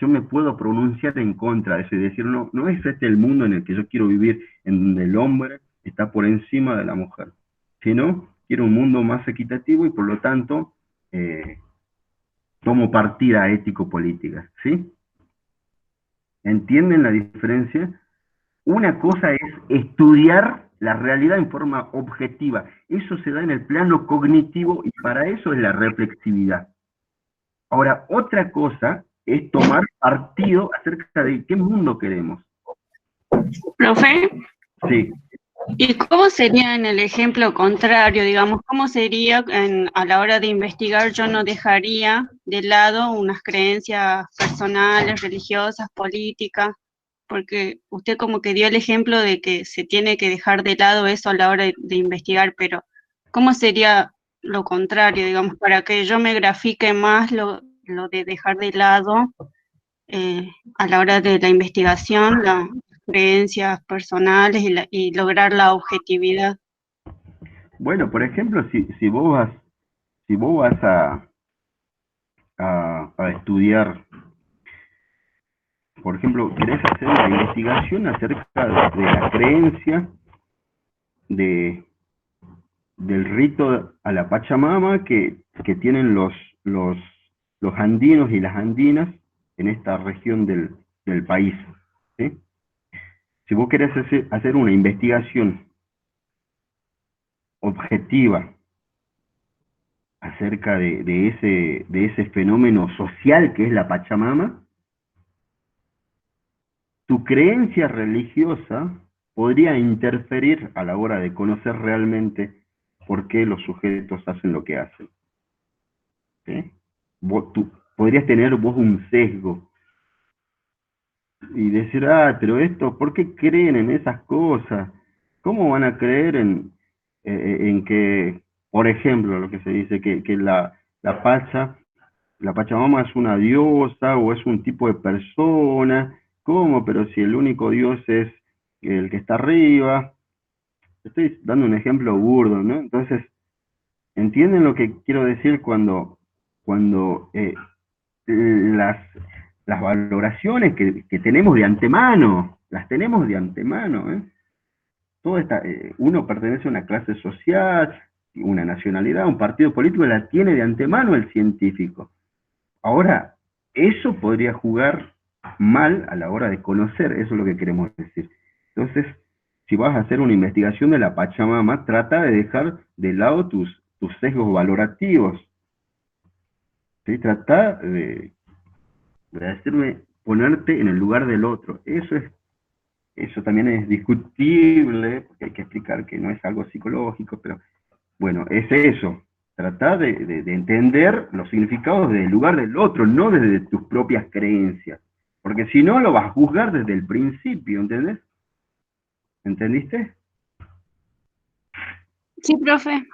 Speaker 1: yo me puedo pronunciar en contra de eso y decir, no, no es este el mundo en el que yo quiero vivir, en donde el hombre está por encima de la mujer, sino quiero un mundo más equitativo y por lo tanto tomo partida ético-política, ¿sí? ¿Entienden la diferencia? Una cosa es estudiar la realidad en forma objetiva. Eso se da en el plano cognitivo y para eso es la reflexividad. Ahora, otra cosa es tomar partido acerca de qué mundo queremos.
Speaker 4: Profe,
Speaker 1: Sí.
Speaker 4: ¿y cómo sería en el ejemplo contrario, digamos, cómo sería a la hora de investigar? Yo no dejaría de lado unas creencias personales, religiosas, políticas, porque usted como que dio el ejemplo de que se tiene que dejar de lado eso a la hora de investigar, pero ¿cómo sería lo contrario, digamos, para que yo me grafique más lo de dejar de lado a la hora de la investigación, las creencias personales y lograr la objetividad?
Speaker 1: Bueno, por ejemplo, si vos vas a estudiar, por ejemplo, querés hacer una investigación acerca de la creencia de, del rito a la Pachamama que tienen los andinos y las andinas en esta región del país, ¿sí? Si vos querés hacer una investigación objetiva acerca de ese fenómeno social que es la Pachamama, tu creencia religiosa podría interferir a la hora de conocer realmente por qué los sujetos hacen lo que hacen. ¿Sí? Tú podrías tener vos un sesgo y decir, pero esto, ¿por qué creen en esas cosas? ¿Cómo van a creer en que, por ejemplo, lo que se dice, que la Pachamama es una diosa o es un tipo de persona? ¿Cómo? Pero si el único dios es el que está arriba. Estoy dando un ejemplo burdo, ¿no? Entonces, ¿entienden lo que quiero decir cuando las, las valoraciones que tenemos de antemano, las tenemos de antemano, ¿eh? Uno pertenece a una clase social, una nacionalidad, un partido político, la tiene de antemano el científico. Ahora, eso podría jugar mal a la hora de conocer, eso es lo que queremos decir. Entonces, si vas a hacer una investigación de la Pachamama, trata de dejar de lado tus sesgos valorativos. ¿Sí? Trata de ponerte en el lugar del otro. Eso también es discutible, porque hay que explicar que no es algo psicológico, pero bueno, es eso. Tratar de entender los significados del lugar del otro, no desde tus propias creencias. Porque si no, lo vas a juzgar desde el principio, ¿entendés? ¿Entendiste?
Speaker 4: Sí, profe.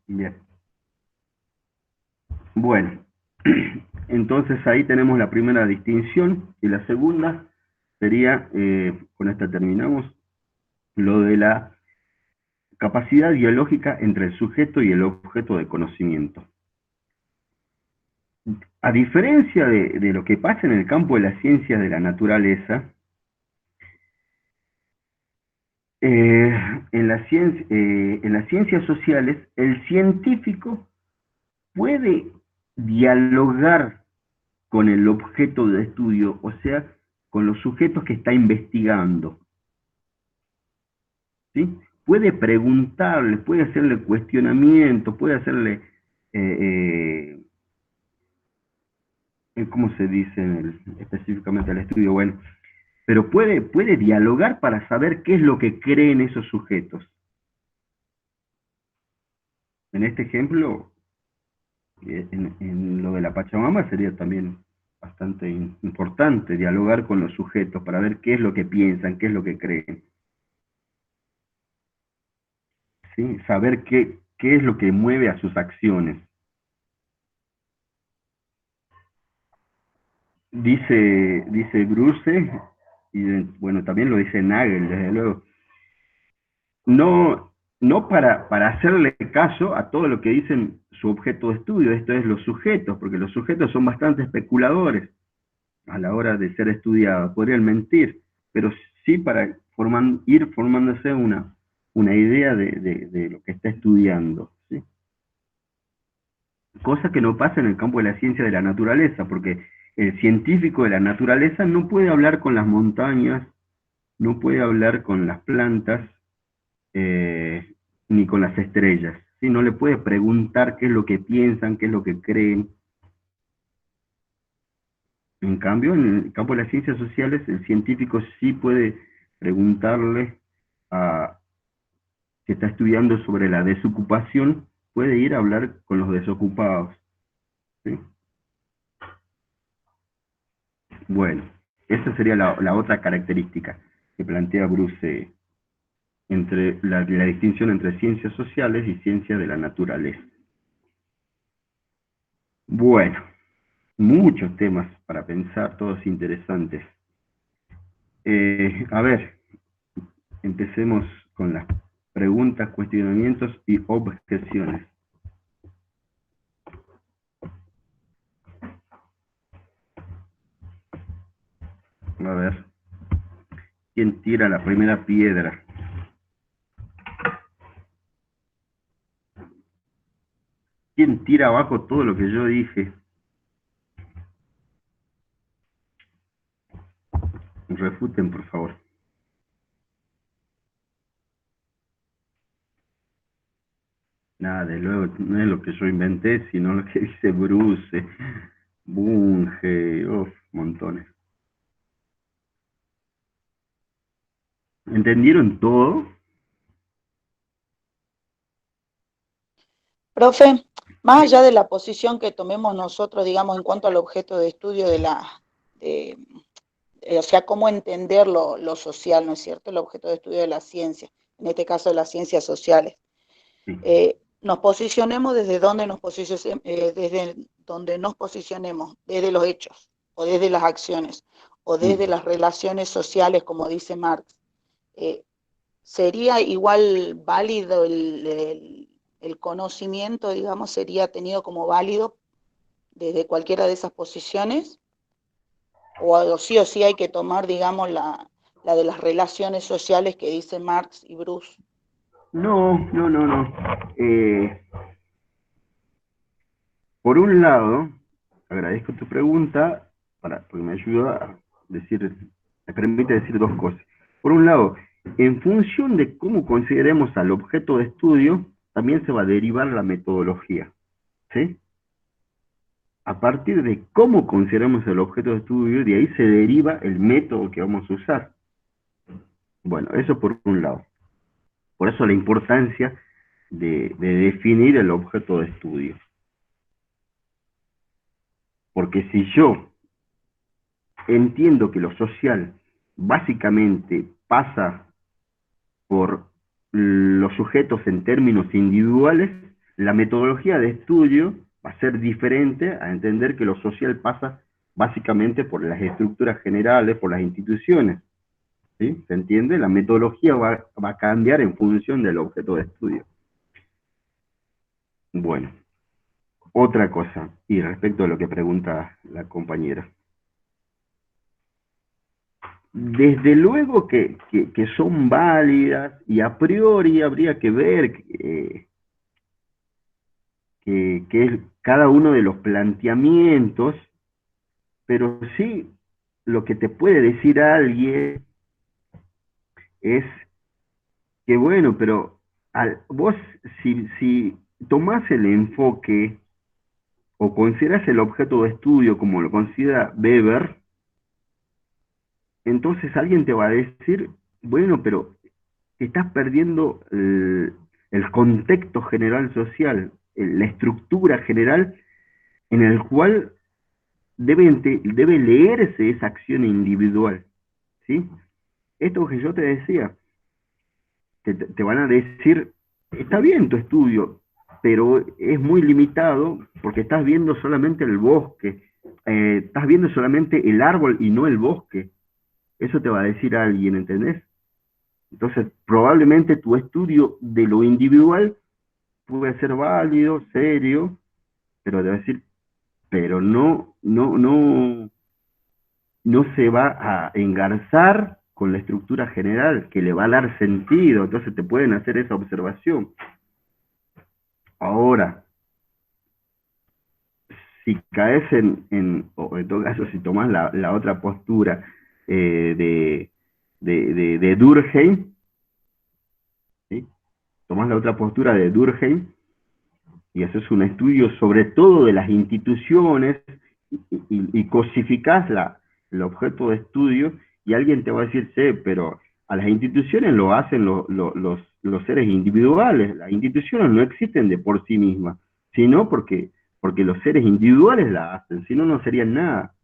Speaker 1: Bien. Bueno, entonces ahí tenemos la primera distinción, y la segunda sería, con esta terminamos, lo de la capacidad biológica entre el sujeto y el objeto de conocimiento. A diferencia de lo que pasa en el campo de las ciencias de la naturaleza, en las ciencias sociales, el científico puede dialogar con el objeto de estudio, o sea, con los sujetos que está investigando. ¿Sí? Puede preguntarle, puede hacerle cuestionamiento, puede hacerle, ¿cómo se dice específicamente al estudio? Bueno, pero puede dialogar para saber qué es lo que creen esos sujetos. En este ejemplo, en lo de la Pachamama sería también bastante importante dialogar con los sujetos para ver qué es lo que piensan, qué es lo que creen. ¿Sí? Saber qué es lo que mueve a sus acciones. Dice Bruce, y bueno, también lo dice Nagel, desde luego, no para hacerle caso a todo lo que dicen su objeto de estudio, esto es los sujetos, porque los sujetos son bastante especuladores. a la hora de ser estudiada, podrían mentir, pero sí para ir formándose una idea de lo que está estudiando, ¿sí? Cosa que no pasa en el campo de la ciencia de la naturaleza, porque el científico de la naturaleza no puede hablar con las montañas, no puede hablar con las plantas, ni con las estrellas, ¿sí? No le puede preguntar qué es lo que piensan, qué es lo que creen. En cambio, en el campo de las ciencias sociales, el científico sí puede preguntarle a que está estudiando sobre la desocupación, puede ir a hablar con los desocupados, ¿sí? Bueno, esa sería la otra característica que plantea Bruce entre la distinción entre ciencias sociales y ciencia de la naturaleza. Bueno, muchos temas para pensar, todos interesantes. A ver, empecemos con las preguntas, cuestionamientos y objeciones. A ver, ¿quién tira la primera piedra? ¿Quién tira abajo todo lo que yo dije? Refuten, por favor. Nada, de luego, no es lo que yo inventé, sino lo que dice Bruce, Bunge, montones. ¿Entendieron todo?
Speaker 3: Profe, más allá de la posición que tomemos nosotros, digamos, en cuanto al objeto de estudio o sea, cómo entender lo social, ¿no es cierto? El objeto de estudio de la ciencia, en este caso de las ciencias sociales.
Speaker 1: Sí.
Speaker 3: Nos posicionemos desde donde nos posicionemos, desde los hechos, o desde las acciones, o desde las relaciones sociales, como dice Marx. ¿Sería igual válido el conocimiento, digamos, sería tenido como válido desde cualquiera de esas posiciones? O sí hay que tomar, digamos, la de las relaciones sociales que dice Marx y Bruce.
Speaker 1: No. Por un lado, agradezco tu pregunta, porque me ayuda a decir, me permite decir dos cosas. Por un lado, en función de cómo consideremos al objeto de estudio, también se va a derivar la metodología, ¿sí? A partir de cómo consideramos el objeto de estudio, de ahí se deriva el método que vamos a usar. Bueno, eso por un lado. Por eso la importancia de definir el objeto de estudio. Porque si yo entiendo que lo social básicamente pasa por los sujetos en términos individuales, la metodología de estudio va a ser diferente a entender que lo social pasa básicamente por las estructuras generales, por las instituciones. ¿Sí? ¿Se entiende? La metodología va a cambiar en función del objeto de estudio. Bueno, otra cosa, y respecto a lo que pregunta la compañera. Desde luego que son válidas y a priori habría que ver que es cada uno de los planteamientos, pero sí lo que te puede decir alguien es que bueno, pero vos si tomás el enfoque o considerás el objeto de estudio como lo considera Weber, entonces alguien te va a decir, bueno, pero estás perdiendo el contexto general social, la estructura general en el cual debe leerse esa acción individual, ¿sí? Esto que yo te decía, te van a decir, está bien tu estudio, pero es muy limitado porque estás viendo solamente el bosque, estás viendo solamente el árbol y no el bosque. Eso te va a decir alguien, ¿entendés? Entonces, probablemente tu estudio de lo individual puede ser válido, serio, pero te va a decir, pero no no se va a engarzar con la estructura general, que le va a dar sentido, entonces te pueden hacer esa observación. Ahora, si caes o en todo caso, si tomas la otra postura de Durkheim, ¿sí? Tomás la otra postura de Durkheim y haces un estudio sobre todo de las instituciones y cosificás el objeto de estudio, y alguien te va a decir, sí, pero a las instituciones lo hacen los seres individuales. Las instituciones no existen de por sí mismas, sino porque los seres individuales la hacen, si no, no serían nada.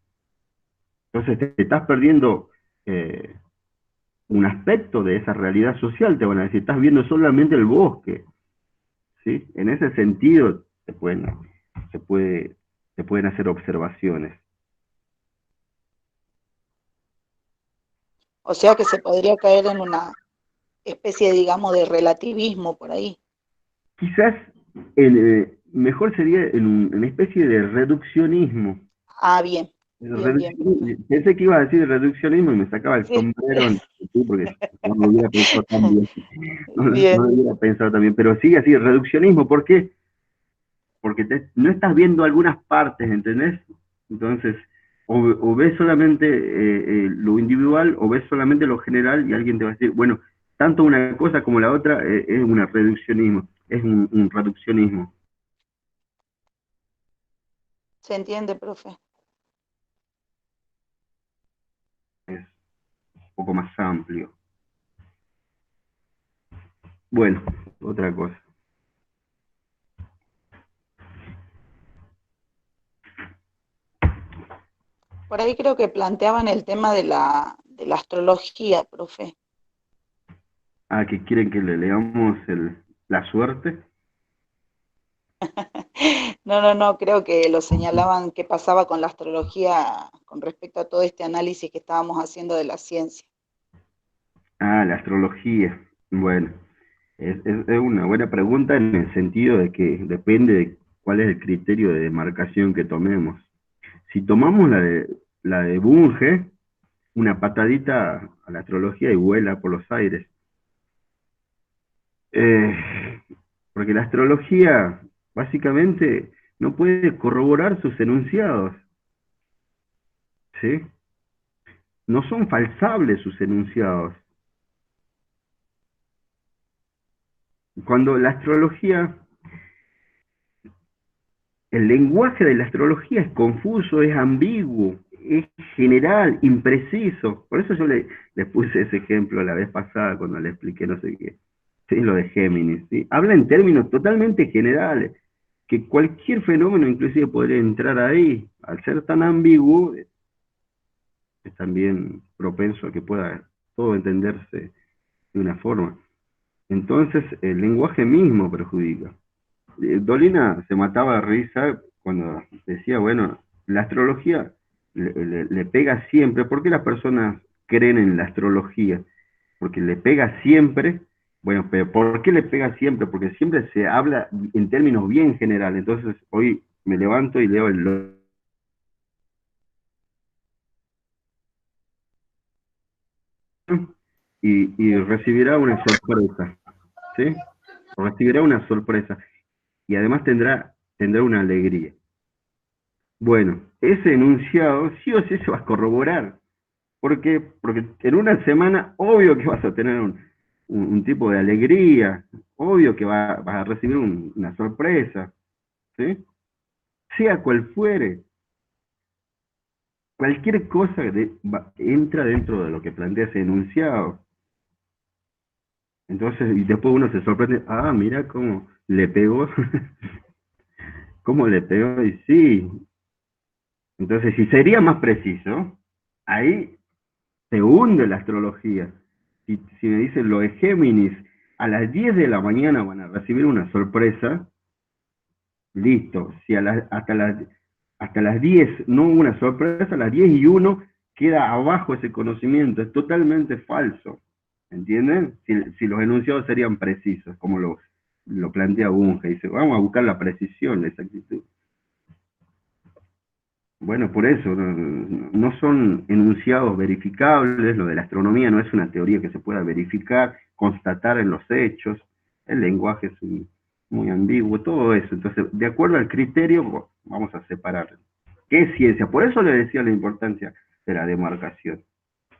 Speaker 1: Entonces te estás perdiendo un aspecto de esa realidad social, te van a decir, estás viendo solamente el bosque, ¿sí? En ese sentido se pueden hacer observaciones.
Speaker 3: O sea que se podría caer en una especie, digamos, de relativismo por ahí.
Speaker 1: Quizás mejor sería en una especie de reduccionismo.
Speaker 3: Ah, bien, bien, profe.
Speaker 1: Pensé que ibas a decir reduccionismo y me sacaba el
Speaker 3: Sí,
Speaker 1: sombrero, porque no lo hubiera pensado tan bien. No lo
Speaker 3: bien.
Speaker 1: hubiera pensado tan bien, pero sigue así, reduccionismo. ¿Por qué? Porque no estás viendo algunas partes, ¿entendés? Entonces, o ves solamente lo individual, o ves solamente lo general, y alguien te va a decir, bueno, tanto una cosa como la otra es un reduccionismo, es un reduccionismo.
Speaker 3: Se entiende, profe.
Speaker 1: Es un poco más amplio. Bueno, otra cosa.
Speaker 3: Por ahí creo que planteaban el tema de la astrología, profe.
Speaker 1: Ah, que quieren que le leamos la suerte.
Speaker 3: No, creo que lo señalaban qué pasaba con la astrología con respecto a todo este análisis que estábamos haciendo de la ciencia.
Speaker 1: Ah, la astrología. Bueno, es una buena pregunta en el sentido de que depende de cuál es el criterio de demarcación que tomemos. Si tomamos la de Bunge, una patadita a la astrología y vuela por los aires. Eh, Porque la astrología básicamente no puede corroborar sus enunciados, ¿sí? No son falsables sus enunciados. Cuando la astrología, el lenguaje de la astrología es confuso, es ambiguo, es general, impreciso. Por eso yo le puse ese ejemplo la vez pasada cuando le expliqué no sé qué. Sí, lo de Géminis, ¿sí? Habla en términos totalmente generales, que cualquier fenómeno inclusive podría entrar ahí. Al ser tan ambiguo, es también propenso a que pueda todo entenderse de una forma. Entonces, el lenguaje mismo perjudica. Dolina se mataba de risa cuando decía, bueno, la astrología le pega siempre. ¿Por qué las personas creen en la astrología? Porque le pega siempre. Bueno, pero ¿por qué le pega siempre? Porque siempre se habla en términos bien generales. Entonces, hoy me levanto y leo el y recibirá una sorpresa, ¿sí? Recibirá una sorpresa y además tendrá una alegría. Bueno, ese enunciado sí o sí se va a corroborar. ¿Por qué? Porque en una semana, obvio que vas a tener un tipo de alegría, obvio que vas a recibir una sorpresa, ¿sí? Sea cual fuere, cualquier cosa entra dentro de lo que plantea ese enunciado. Entonces, y después uno se sorprende, ah, mira cómo le pegó, cómo le pegó, y sí. Entonces, si sería más preciso, ahí se hunde la astrología. Si me dicen lo de Géminis, a las 10 de la mañana van a recibir una sorpresa, listo. Si hasta las 10 no hubo una sorpresa, a las 10:01 queda abajo ese conocimiento, es totalmente falso. ¿Entienden? Si los enunciados serían precisos, como lo plantea Bunge, dice, vamos a buscar la precisión, la exactitud. Bueno, por eso, no son enunciados verificables, lo de la astronomía no es una teoría que se pueda verificar, constatar en los hechos, el lenguaje es muy ambiguo, todo eso. Entonces, de acuerdo al criterio, vamos a separar. ¿Qué es ciencia? Por eso le decía la importancia de la demarcación.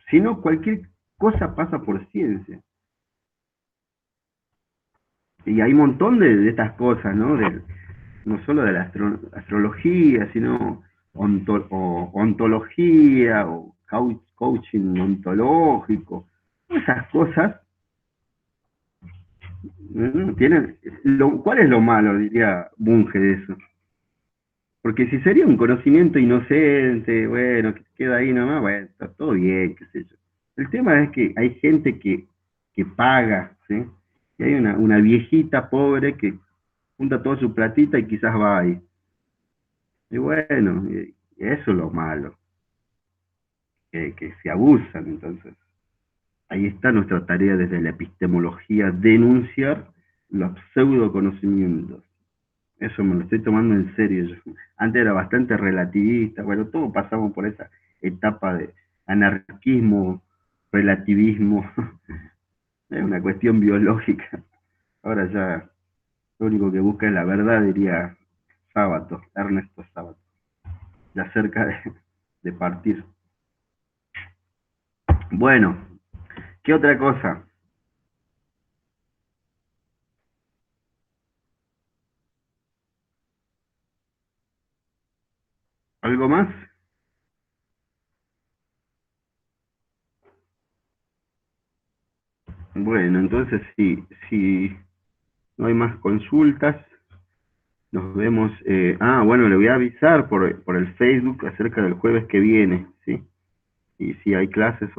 Speaker 1: Si no, cualquier cosa pasa por ciencia. Y hay un montón de estas cosas, ¿no? No solo de la astrología, sino ontología, o coaching ontológico, esas cosas, tienen, ¿cuál es lo malo, diría Bunge, de eso? Porque si sería un conocimiento inocente, bueno, que queda ahí nomás, bueno, está todo bien, qué sé yo. El tema es que hay gente que paga, ¿sí? Y hay una viejita pobre que junta toda su platita y quizás va ahí. Y bueno, eso es lo malo, que se abusan. Entonces, ahí está nuestra tarea desde la epistemología, denunciar los pseudoconocimientos. Eso me lo estoy tomando en serio. Antes era bastante relativista, bueno, todos pasamos por esa etapa de anarquismo, relativismo, es una cuestión biológica. Ahora ya lo único que busca es la verdad, diría Sábato, Ernesto Sábato, ya cerca de partir. Bueno, ¿qué otra cosa? ¿Algo más? Bueno, entonces si no hay más consultas, nos vemos. Bueno, le voy a avisar por el Facebook acerca del jueves que viene, ¿sí? Y si hay clases